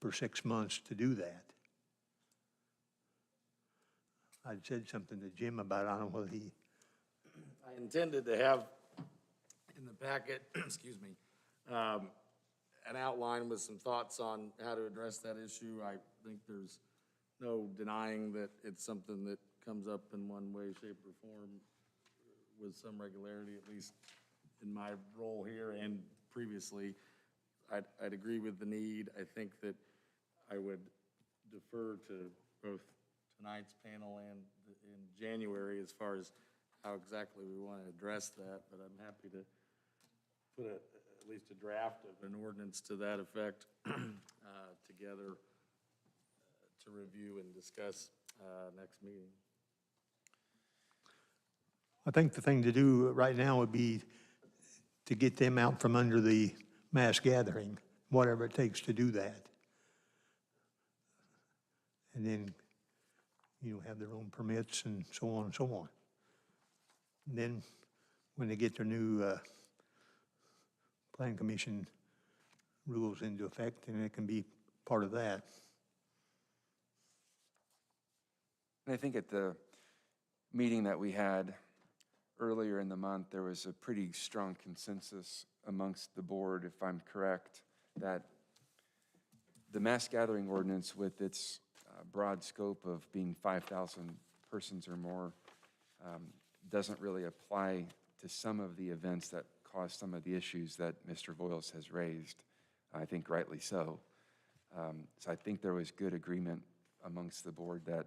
for 6 months to do that. I said something to Jim about, I don't know whether he, I intended to have in the packet, excuse me, an outline with some thoughts on how to address that issue. I think there's no denying that it's something that comes up in one way, shape, or form with some regularity, at least in my role here and previously. I'd agree with the need. I think that I would defer to both tonight's panel and in January as far as how exactly we want to address that, but I'm happy to put at least a draft of an ordinance to that effect together to review and discuss next meeting. I think the thing to do right now would be to get them out from under the mass gathering, whatever it takes to do that. And then, have their own permits and so on and so on. And then, when they get their new Plan Commission rules into effect, then it can be part of that. And I think at the meeting that we had earlier in the month, there was a pretty strong consensus amongst the board, if I'm correct, that the mass gathering ordinance with its broad scope of being 5,000 persons or more doesn't really apply to some of the events that cause some of the issues that Mr. Voiles has raised, I think rightly so. So I think there was good agreement amongst the board that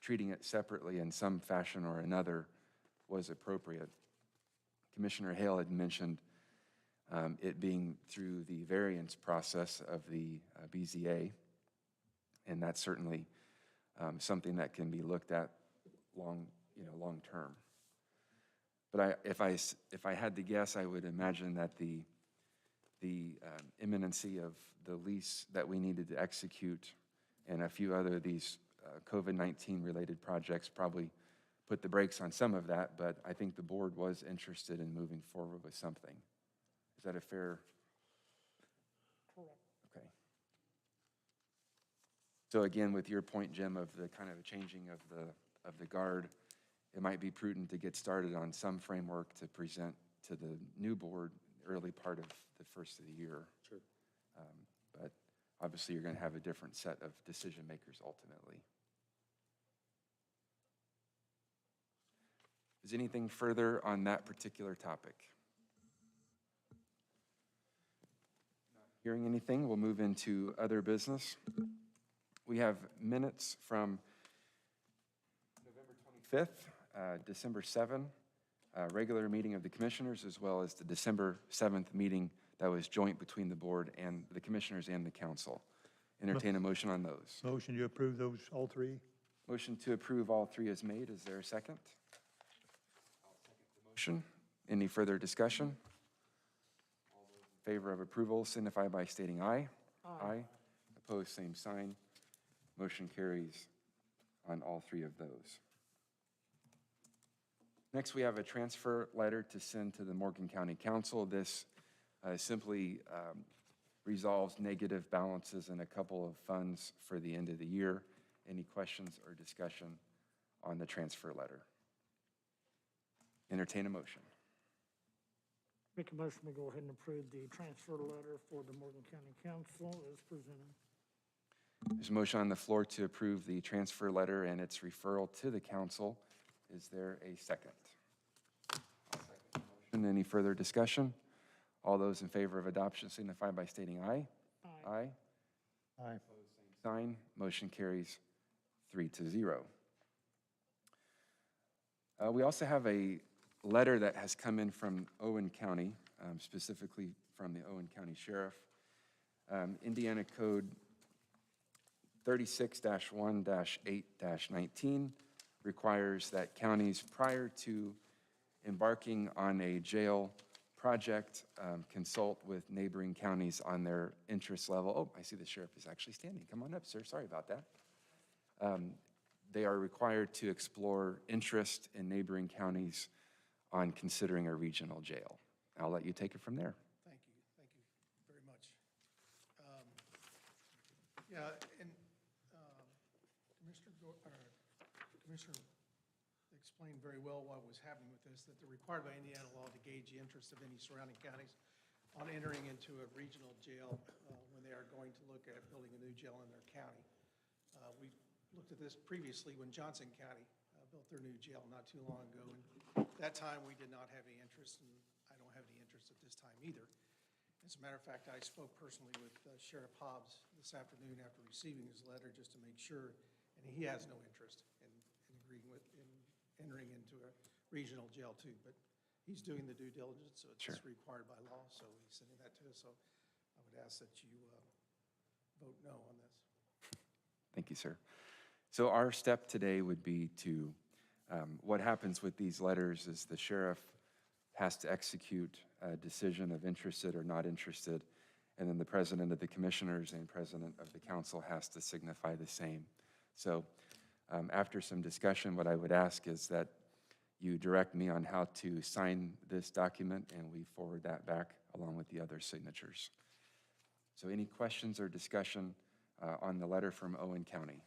treating it separately in some fashion or another was appropriate. Commissioner Hale had mentioned it being through the variance process of the BZA, and that's certainly something that can be looked at long term. But if I had to guess, I would imagine that the imminency of the lease that we needed to execute and a few other of these COVID-19 related projects probably put the brakes on some of that, but I think the board was interested in moving forward with something. Is that a fair? Okay. So again, with your point, Jim, of the kind of changing of the guard, it might be prudent to get started on some framework to present to the new board early part of the first of the year. Sure. But obviously, you're going to have a different set of decision makers ultimately. Is anything further on that particular topic? Hearing anything, we'll move into other business. We have minutes from November 25th, December 7, regular meeting of the commissioners, as well as the December 7th meeting that was joint between the board and the commissioners and the council. Entertain a motion on those. Motion to approve those, all three? Motion to approve all three is made. Is there a second? Motion. Any further discussion? All those in favor of approval signify by stating aye. Aye. Opposed, same sign. Motion carries on all three of those. Next, we have a transfer letter to send to the Morgan County Council. This simply resolves negative balances in a couple of funds for the end of the year. Any questions or discussion on the transfer letter? Entertain a motion. Make a motion to go ahead and approve the transfer letter for the Morgan County Council as presented. There's a motion on the floor to approve the transfer letter and its referral to the council. Is there a second? I'll second the motion. Any further discussion? All those in favor of adoption signify by stating aye. Aye. Aye. Same sign. Motion carries 3-0. We also have a letter that has come in from Owen County, specifically from the Owen County Sheriff. Indiana Code 36-1-8-19 requires that counties, prior to embarking on a jail project, consult with neighboring counties on their interest level. Oh, I see the sheriff is actually standing. Come on up, sir. Sorry about that. They are required to explore interest in neighboring counties on considering a regional jail. I'll let you take it from there. Thank you very much. Yeah, and Commissioner explained very well what was happening with this, that they're required by Indiana law to gauge the interest of any surrounding counties on entering into a regional jail when they are going to look at building a new jail in their county. We looked at this previously when Johnson County built their new jail not too long ago. And at that time, we did not have any interest, and I don't have any interest at this time either. As a matter of fact, I spoke personally with Sheriff Hobbs this afternoon after receiving his letter just to make sure, and he has no interest in agreeing with, in entering into a regional jail too, but he's doing the due diligence, so it's Sure. required by law, so he's sending that to us. So I would ask that you vote no on this. Thank you, sir. So our step today would be to, what happens with these letters is the sheriff has to execute a decision of interested or not interested, and then the president of the commissioners and president of the council has to signify the same. So after some discussion, what I would ask is that you direct me on how to sign this document, and we forward that back along with the other signatures. So any questions or discussion on the letter from Owen County?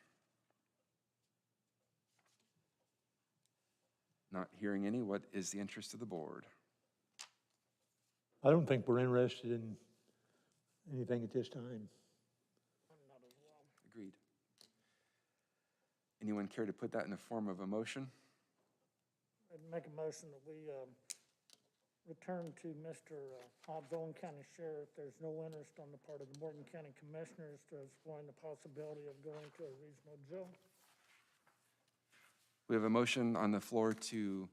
Not hearing any. What is the interest of the board? I don't think we're interested in anything at this time. Agreed. Anyone care to put that in the form of a motion? I'd make a motion that we return to Mr. Hobbs, Owen County Sheriff. There's no interest on the part of the Morgan County Commissioners to exploring the possibility of going to a regional jail. We have a motion on the floor to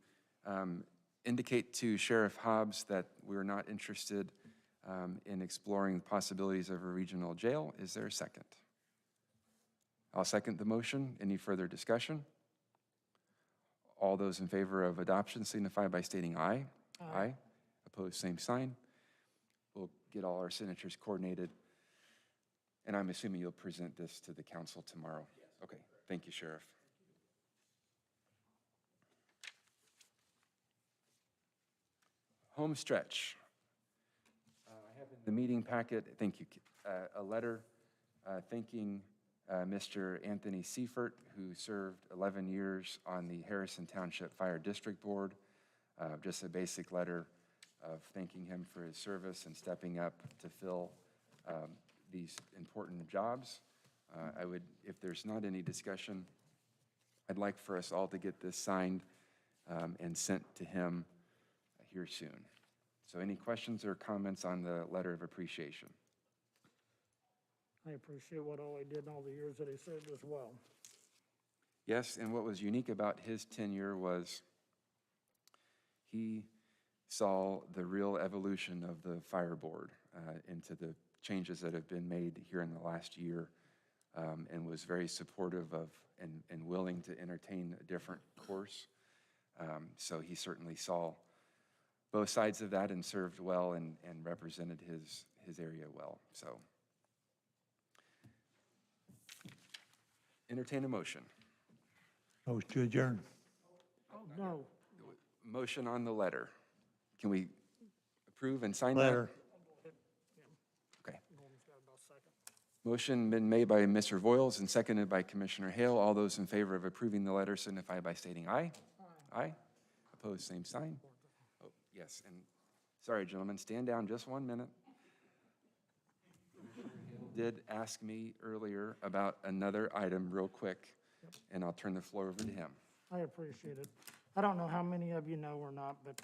indicate to Sheriff Hobbs that we're not interested in exploring the possibilities of a regional jail. Is there a second? I'll second the motion. Any further discussion? All those in favor of adoption signify by stating aye. Aye. Opposed, same sign. We'll get all our signatures coordinated. And I'm assuming you'll present this to the council tomorrow? Yes. Okay, thank you, Sheriff. Home stretch. I have in the meeting packet, thank you, a letter thanking Mr. Anthony Seifert, who served 11 years on the Harrison Township Fire District Board. Just a basic letter of thanking him for his service and stepping up to fill these important jobs. I would, if there's not any discussion, I'd like for us all to get this signed and sent to him here soon. So any questions or comments on the letter of appreciation? I appreciate what all he did and all the years that he served as well. Yes, and what was unique about his tenure was he saw the real evolution of the fire board into the changes that have been made here in the last year, and was very supportive of and willing to entertain a different course. So he certainly saw both sides of that and served well and represented his area well. So entertain a motion. Motion to adjourn. Oh, no. Motion on the letter. Can we approve and sign that? Letter. Okay. Norman's got about a second. Motion been made by Mr. Voiles and seconded by Commissioner Hale. All those in favor of approving the letter signify by stating aye. Aye. Opposed, same sign. Oh, yes, and sorry, gentlemen, stand down just 1 minute. Commissioner Hale did ask me earlier about another item real quick, and I'll turn the floor over to him. I appreciate it. I don't know how many of you know or not, but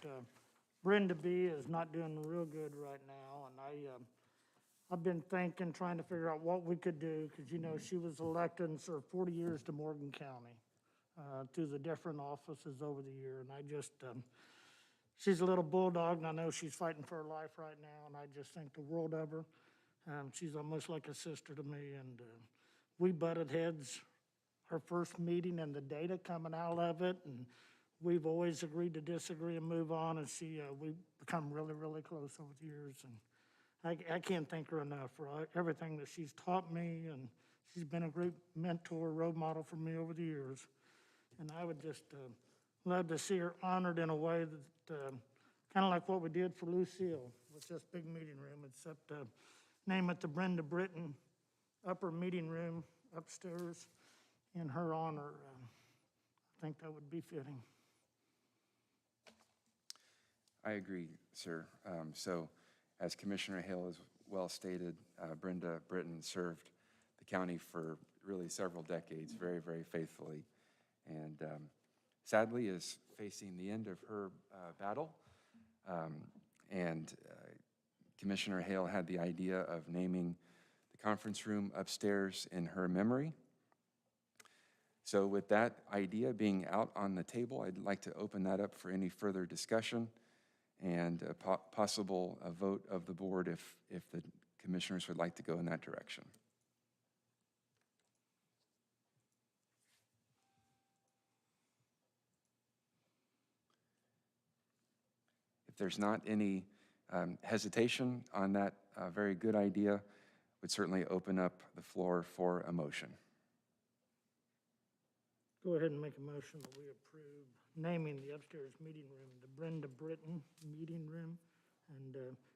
Brenda B. is not doing real good right now, and I've been thinking, trying to figure out what we could do, because, you know, she was elected and served 40 years to Morgan County through the different offices over the year, and I just, she's a little bulldog, and I know she's fighting for her life right now, and I just think the world of her. She's almost like a sister to me, and we butted heads her first meeting and the data coming out of it, and we've always agreed to disagree and move on, and we've become really, really close over the years, and I can't thank her enough for everything that she's taught me, and she's been a great mentor, role model for me over the years, and I would just love to see her honored in a way that, kind of like what we did for Lucille with this big meeting room, except name it the Brenda Britton Upper Meeting Room upstairs in her honor. I think that would be fitting. I agree, sir. So, as Commissioner Hale has well stated, Brenda Britton served the county for really several decades, very, very faithfully, and sadly is facing the end of her battle. Commissioner Hale had the idea of naming the conference room upstairs in her memory. So with that idea being out on the table, I'd like to open that up for any further discussion and a possible vote of the board if the commissioners would like to go in that direction. If there's not any hesitation on that very good idea, would certainly open up the floor for a motion. Go ahead and make a motion that we approve naming the upstairs meeting room the Brenda Britton Meeting Room. And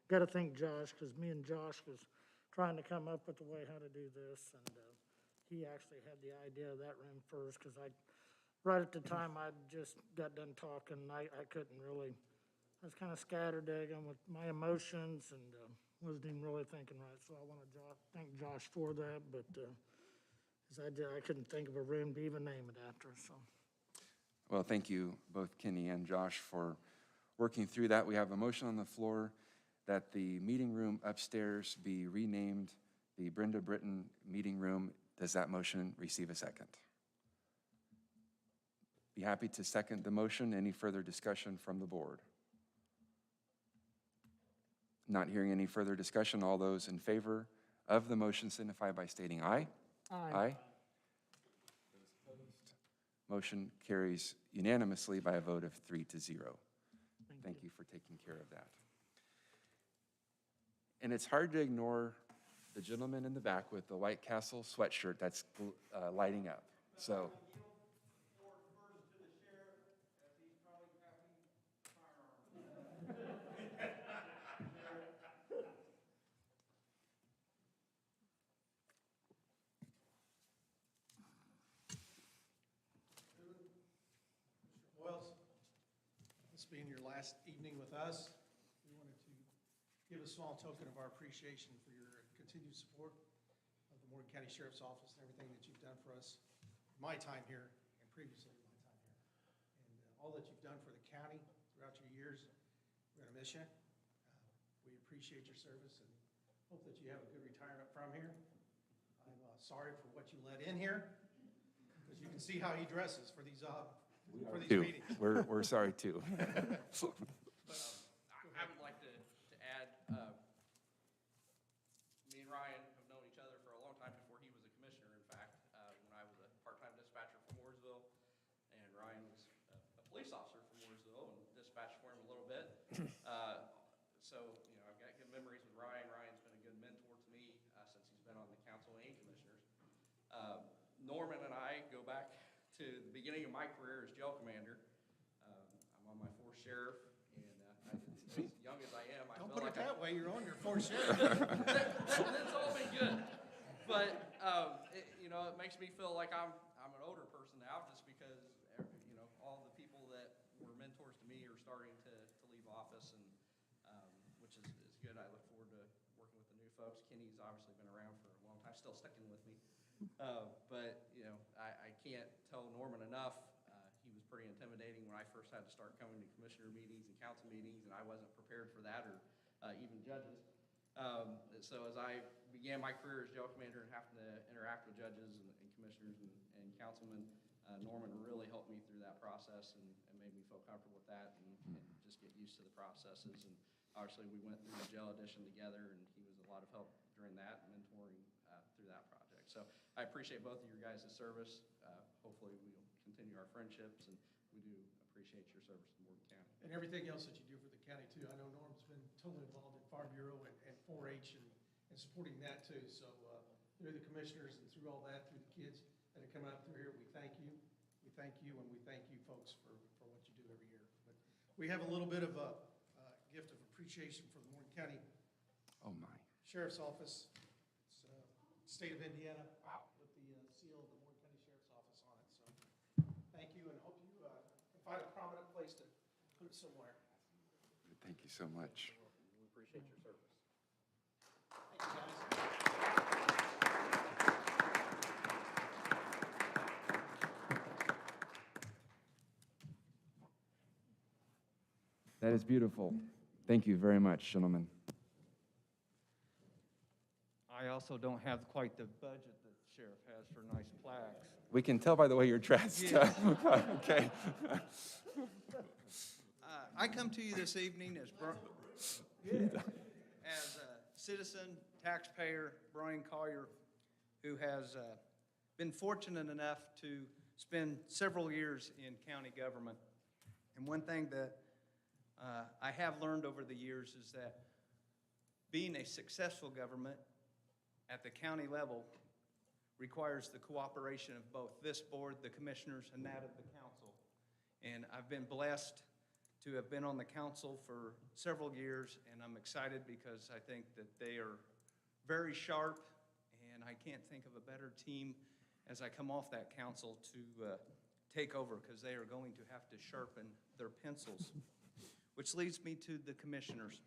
got to thank Josh, because me and Josh was trying to come up with a way how to do this, and he actually had the idea of that room first, because right at the time I just got done talking, I couldn't really, I was kind of scatterdagging with my emotions and wasn't even really thinking right. So I want to thank Josh for that, but I couldn't think of a room to even name it after, so. Well, thank you, both Kenny and Josh, for working through that. We have a motion on the floor that the meeting room upstairs be renamed the Brenda Britton Meeting Room. Does that motion receive a second? Be happy to second the motion. Any further discussion from the board? Not hearing any further discussion. All those in favor of the motion signify by stating aye. Aye. Motion carries unanimously by a vote of 3-0. Thank you for taking care of that. And it's hard to ignore the gentleman in the back with the White Castle sweatshirt that's lighting up. So. Being your last evening with us, we wanted to give a small token of our appreciation for your continued support of the Morgan County Sheriff's Office and everything that you've done for us, my time here and previously my time here. And all that you've done for the county throughout your years, we're going to miss you. We appreciate your service and hope that you have a good retirement from here. sorry for what you let in here, because you can see how he dresses for these Too. meetings. We're sorry too. I would like to add, me and Ryan have known each other for a long time before he was a commissioner, in fact, when I was a part-time dispatcher from Mooresville, and Ryan was a police officer from Mooresville and dispatched for him a little bit. So, I've got good memories with Ryan. Ryan's been a good mentor to me since he's been on the council and commissioners. Norman and I go back to the beginning of my career as jail commander. I'm on my fourth sheriff, and as young as I am, I Don't feel put like it that way, you're on your fourth sheriff. That's all been good. But, it makes me feel like I'm an older person now, just because, all the people that were mentors to me are starting to leave office, and which is good. I look forward to working with the new folks. Kenny's obviously been around for a long time, still sticking with me. But, I can't tell Norman enough. He was pretty intimidating when I first had to start coming to commissioner meetings and council meetings, and I wasn't prepared for that, or even judges. So as I began my career as jail commander and having to interact with judges and commissioners and councilmen, Norman really helped me through that process and made me feel comfortable with that and just get used to the processes. And obviously, we went through the jail edition together, and he was a lot of help during that, mentoring through that project. So I appreciate both of your guys' service. Hopefully, we'll continue our friendships, and we do appreciate your service to Morgan County. And everything else that you do for the county too. I know Norm's been totally involved in Farm Bureau and 4-H and supporting that too. So through the commissioners and through all that, through the kids that have come out through here, we thank you. We thank you, and we thank you folks for what you do every year. But we have a little bit of a gift of appreciation for the Morgan County Oh, my. Sheriff's Office. It's state of Indiana. Wow. With the seal of the Morgan County Sheriff's Office on it. So thank you, and hope you can find a prominent place to put it somewhere. Thank you so much. We appreciate your service. Thank you, guys. That is beautiful. Thank you very much, gentlemen. I also don't have quite the budget that the sheriff has for nice plaques. We can tell by the way you're dressed. Yeah. Okay. I come to you this evening as a citizen, taxpayer, Brian Collier, who has been fortunate enough to spend several years in county government. And one thing that I have learned over the years is that being a successful government at the county level requires the cooperation of both this board, the commissioners, and that of the council. And I've been blessed to have been on the council for several years, and I'm excited because I think that they are very sharp, and I can't think of a better team as I come off that council to take over, because they are going to have to sharpen their pencils. Which leads me to the commissioners.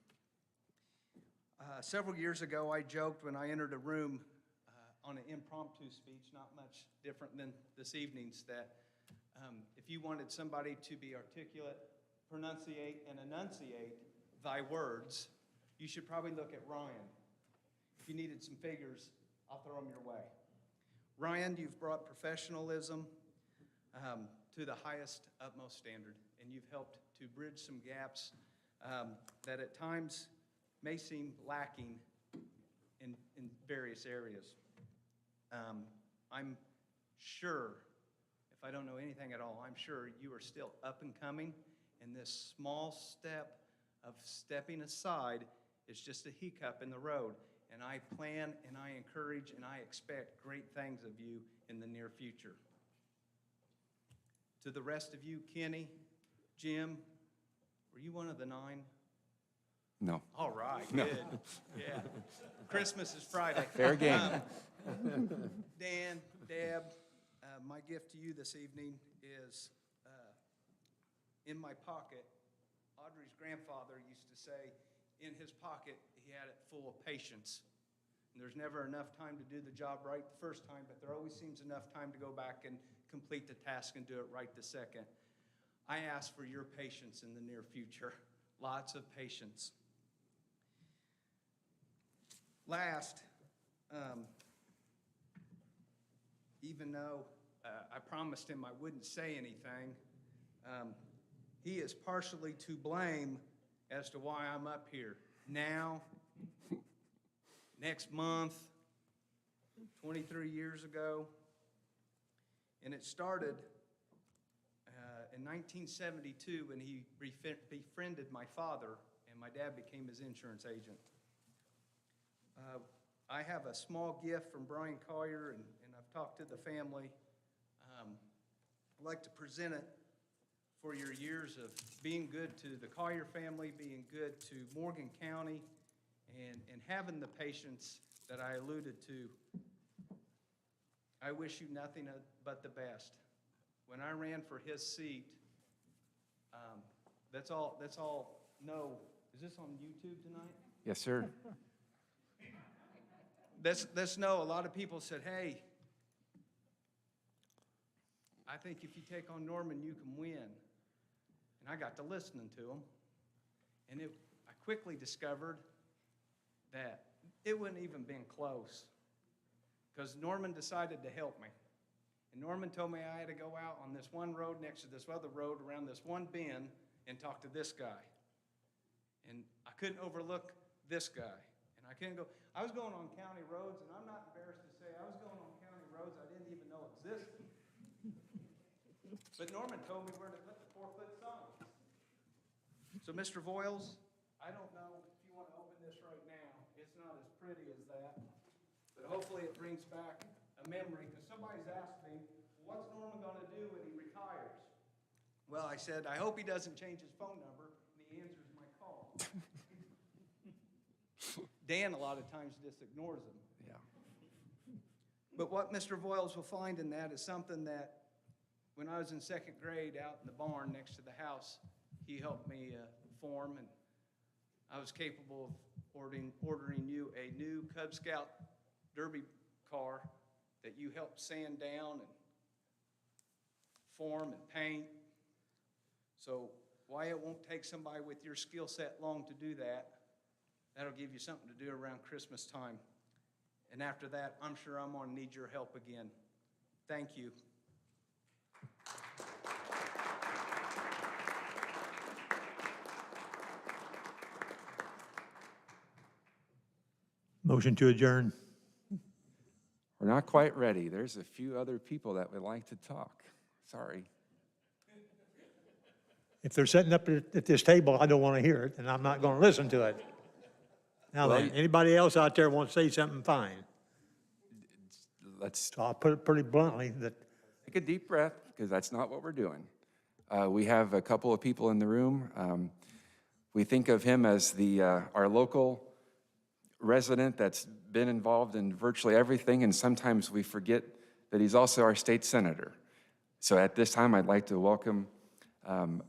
Several years ago, I joked when I entered a room on an impromptu speech, not much different than this evening's, that if you wanted somebody to be articulate, pronunciate, and enunciate thy words, you should probably look at Ryan. If you needed some figures, I'll throw them your way. Ryan, you've brought professionalism to the highest, utmost standard, and you've helped to bridge some gaps that at times may seem lacking in various areas. I'm sure, if I don't know anything at all, I'm sure you are still up and coming, and this small step of stepping aside is just a hiccup in the road. And I plan, and I encourage, and I expect great things of you in the near future. To the rest of you, Kenny, Jim, were you one of the 9? No. All right, No. good. Yeah. Christmas is Friday. Fair game. Dan, Deb, my gift to you this evening is in my pocket. Audrey's grandfather used to say, in his pocket, he had it full of patience. And there's never enough time to do the job right the first time, but there always seems enough time to go back and complete the task and do it right the second. I ask for your patience in the near future. Lots of patience. even though I promised him I wouldn't say anything, he is partially to blame as to why I'm up here now, next month, 23 years ago. And it started in 1972 when he befriended my father, and my dad became his insurance agent. I have a small gift from Brian Collier, and I've talked to the family. I'd like to present it for your years of being good to the Collier family, being good to Morgan County, and having the patience that I alluded to. I wish you nothing but the best. When I ran for his seat, that's all. No, is this on YouTube tonight? Yes, sir. Let's know, a lot of people said, hey, I think if you take on Norman, you can win. And I got to listening to him. And I quickly discovered that it wouldn't even been close. Because Norman decided to help me. And Norman told me I had to go out on this one road next to this other road around this one bend and talk to this guy. And I couldn't overlook this guy. And I couldn't go. I was going on county roads, and I'm not embarrassed to say I was going on county roads I didn't even know existed. But Norman told me where to put the 4-foot signs. So, Mr. Voiles, I don't know if you want to open this right now. It's not as pretty as that. But hopefully it brings back a memory, because somebody's asked me, what's Norman going to do when he retires? Well, I said, I hope he doesn't change his phone number, and he answers my call. Dan, a lot of times, just ignores him. Yeah. But what Mr. Voiles will find in that is something that when I was in second grade out in the barn next to the house, he helped me form, and I was capable of ordering you a new Cub Scout Derby car that you helped sand down and form and paint. So why it won't take somebody with your skill set long to do that, that'll give you something to do around Christmas time. And after that, I'm sure I'm going to need your help again. Thank you. Motion to adjourn. We're not quite ready. There's a few other people that would like to talk. Sorry. If they're sitting up at this table, I don't want to hear it, and I'm not going to listen to it. Now Well, then, anybody else out there want to say something, fine. Let's So I'll put it pretty bluntly that take a deep breath, because that's not what we're doing. We have a couple of people in the room. We think of him as our local resident that's been involved in virtually everything, and sometimes we forget that he's also our state senator. So at this time, I'd like to welcome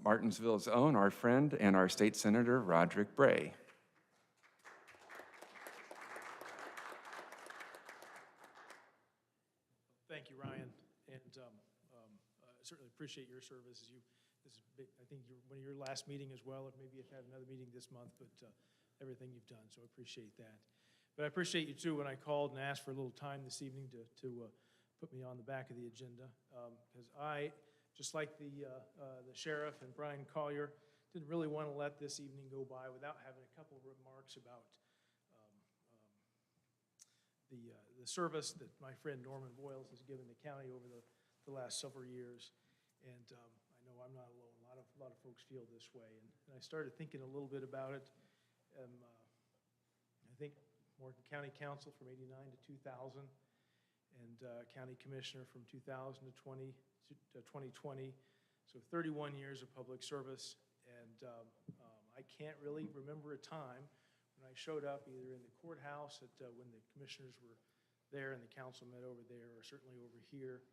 Martinsville's own, our friend, and our state senator, Roderick Bray. Thank you, Ryan, and I certainly appreciate your service. This is big, I think one of your last meeting as well, or maybe you've had another meeting this month, but everything you've done, so I appreciate that. But I appreciate you too when I called and asked for a little time this evening to put me on the back of the agenda, because I, just like the sheriff and Brian Collier, didn't really want to let this evening go by without having a couple of remarks about the service that my friend Norman Voiles has given the county over the last several years. And I know I'm not alone. A lot of folks feel this way. And I started thinking a little bit about it. I think Morgan County Council from '89 to 2000, and County Commissioner from 2000 to 2020. So 31 years of public service. And I can't really remember a time when I showed up either in the courthouse when the commissioners were there and the council met over there, or certainly over here,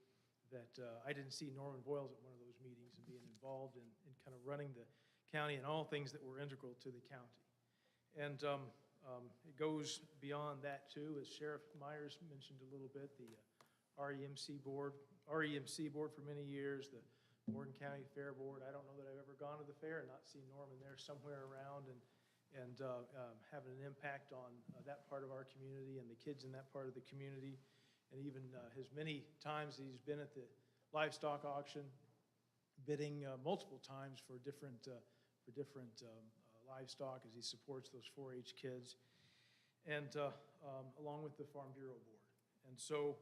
that I didn't see Norman Voiles at one of those meetings and being involved in kind of running the county and all things that were integral to the county. And it goes beyond that too, as Sheriff Myers mentioned a little bit, the REMC board for many years, the Morgan County Fair Board. I don't know that I've ever gone to the fair and not seen Norman there somewhere around, and having an impact on that part of our community and the kids in that part of the community. and even his many times he's been at the livestock auction, bidding multiple times for different livestock as he supports those 4-H kids, and along with the Farm Bureau Board. And so,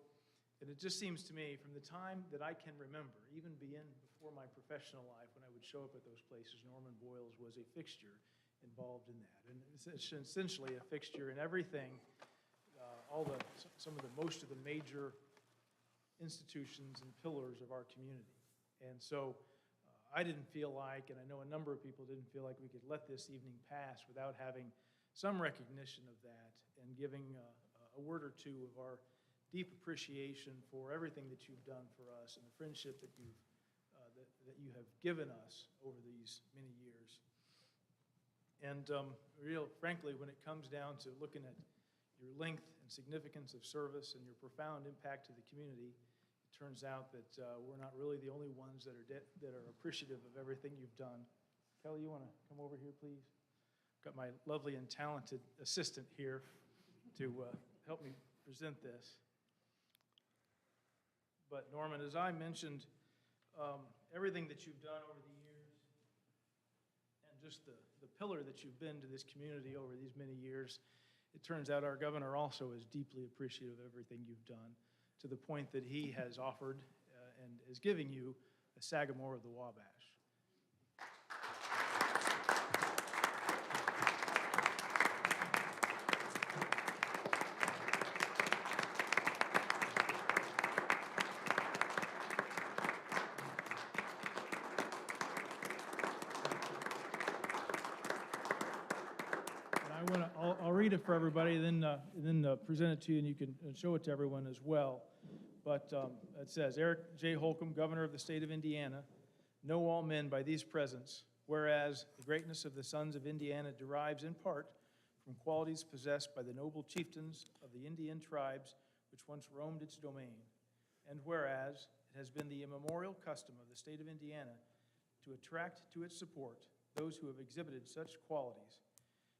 and it just seems to me, from the time that I can remember, even before my professional life, when I would show up at those places, Norman Boyles was a fixture involved in that. And it's essentially a fixture in everything, most of the major institutions and pillars of our community. And so I didn't feel like, and I know a number of people didn't feel like we could let this evening pass without having some recognition of that and giving a word or two of our deep appreciation for everything that you've done for us and the friendship that you have given us over these many years. And frankly, when it comes down to looking at your length and significance of service and your profound impact to the community, it turns out that we're not really the only ones that are appreciative of everything you've done. Kelly, you want to come over here, please? Got my lovely and talented assistant here to help me present this. But Norman, as I mentioned, everything that you've done over the years and just the pillar that you've been to this community over these many years, it turns out our governor also is deeply appreciative of everything you've done, to the point that he has offered and is giving you a Sagamore of the Wabash. I'll read it for everybody, then present it to you, and you can show it to everyone as well. But it says, Eric J. Holcomb, Governor of the State of Indiana, know all men by these presents, whereas the greatness of the sons of Indiana derives in part from qualities possessed by the noble chieftains of the Indian tribes which once roamed its domain, and whereas it has been the immemorial custom of the State of Indiana to attract to its support those who have exhibited such qualities,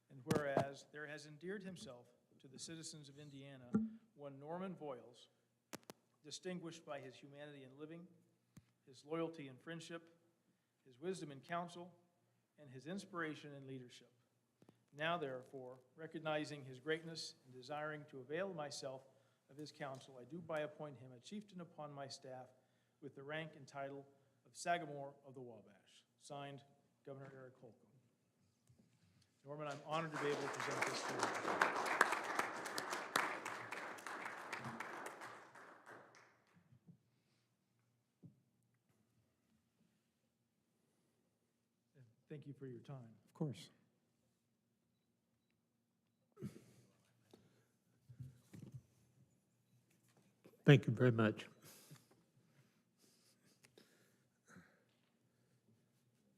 and whereas there has endeared himself to the citizens of Indiana one Norman Boyles, distinguished by his humanity in living, his loyalty and friendship, his wisdom in counsel, and his inspiration in leadership. Now, therefore, recognizing his greatness and desiring to avail myself of his counsel, I do by appoint him a chieftain upon my staff with the rank and title of Sagamore of the Wabash. Signed, Governor Eric Holcomb. Norman, I'm honored to be able to present this to you. Thank you for your time. Of course. Thank you very much.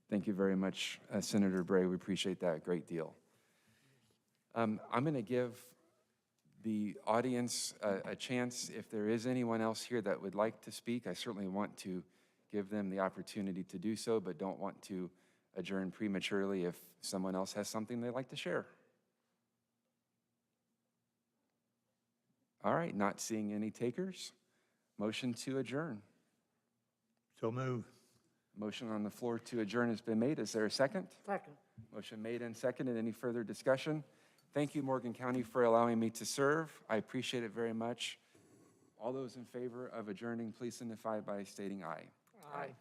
Thank you very much, Senator Bray. We appreciate that a great deal. I'm going to give the audience a chance. If there is anyone else here that would like to speak, I certainly want to give them the opportunity to do so, but don't want to adjourn prematurely if someone else has something they'd like to share. All right, not seeing any takers. Motion to adjourn. So move. Motion on the floor to adjourn has been made. Is there a second? Second. Motion made and seconded. Any further discussion? Thank you, Morgan County, for allowing me to serve. I appreciate it very much. All those in favor of adjourning, please signify by stating aye. Aye.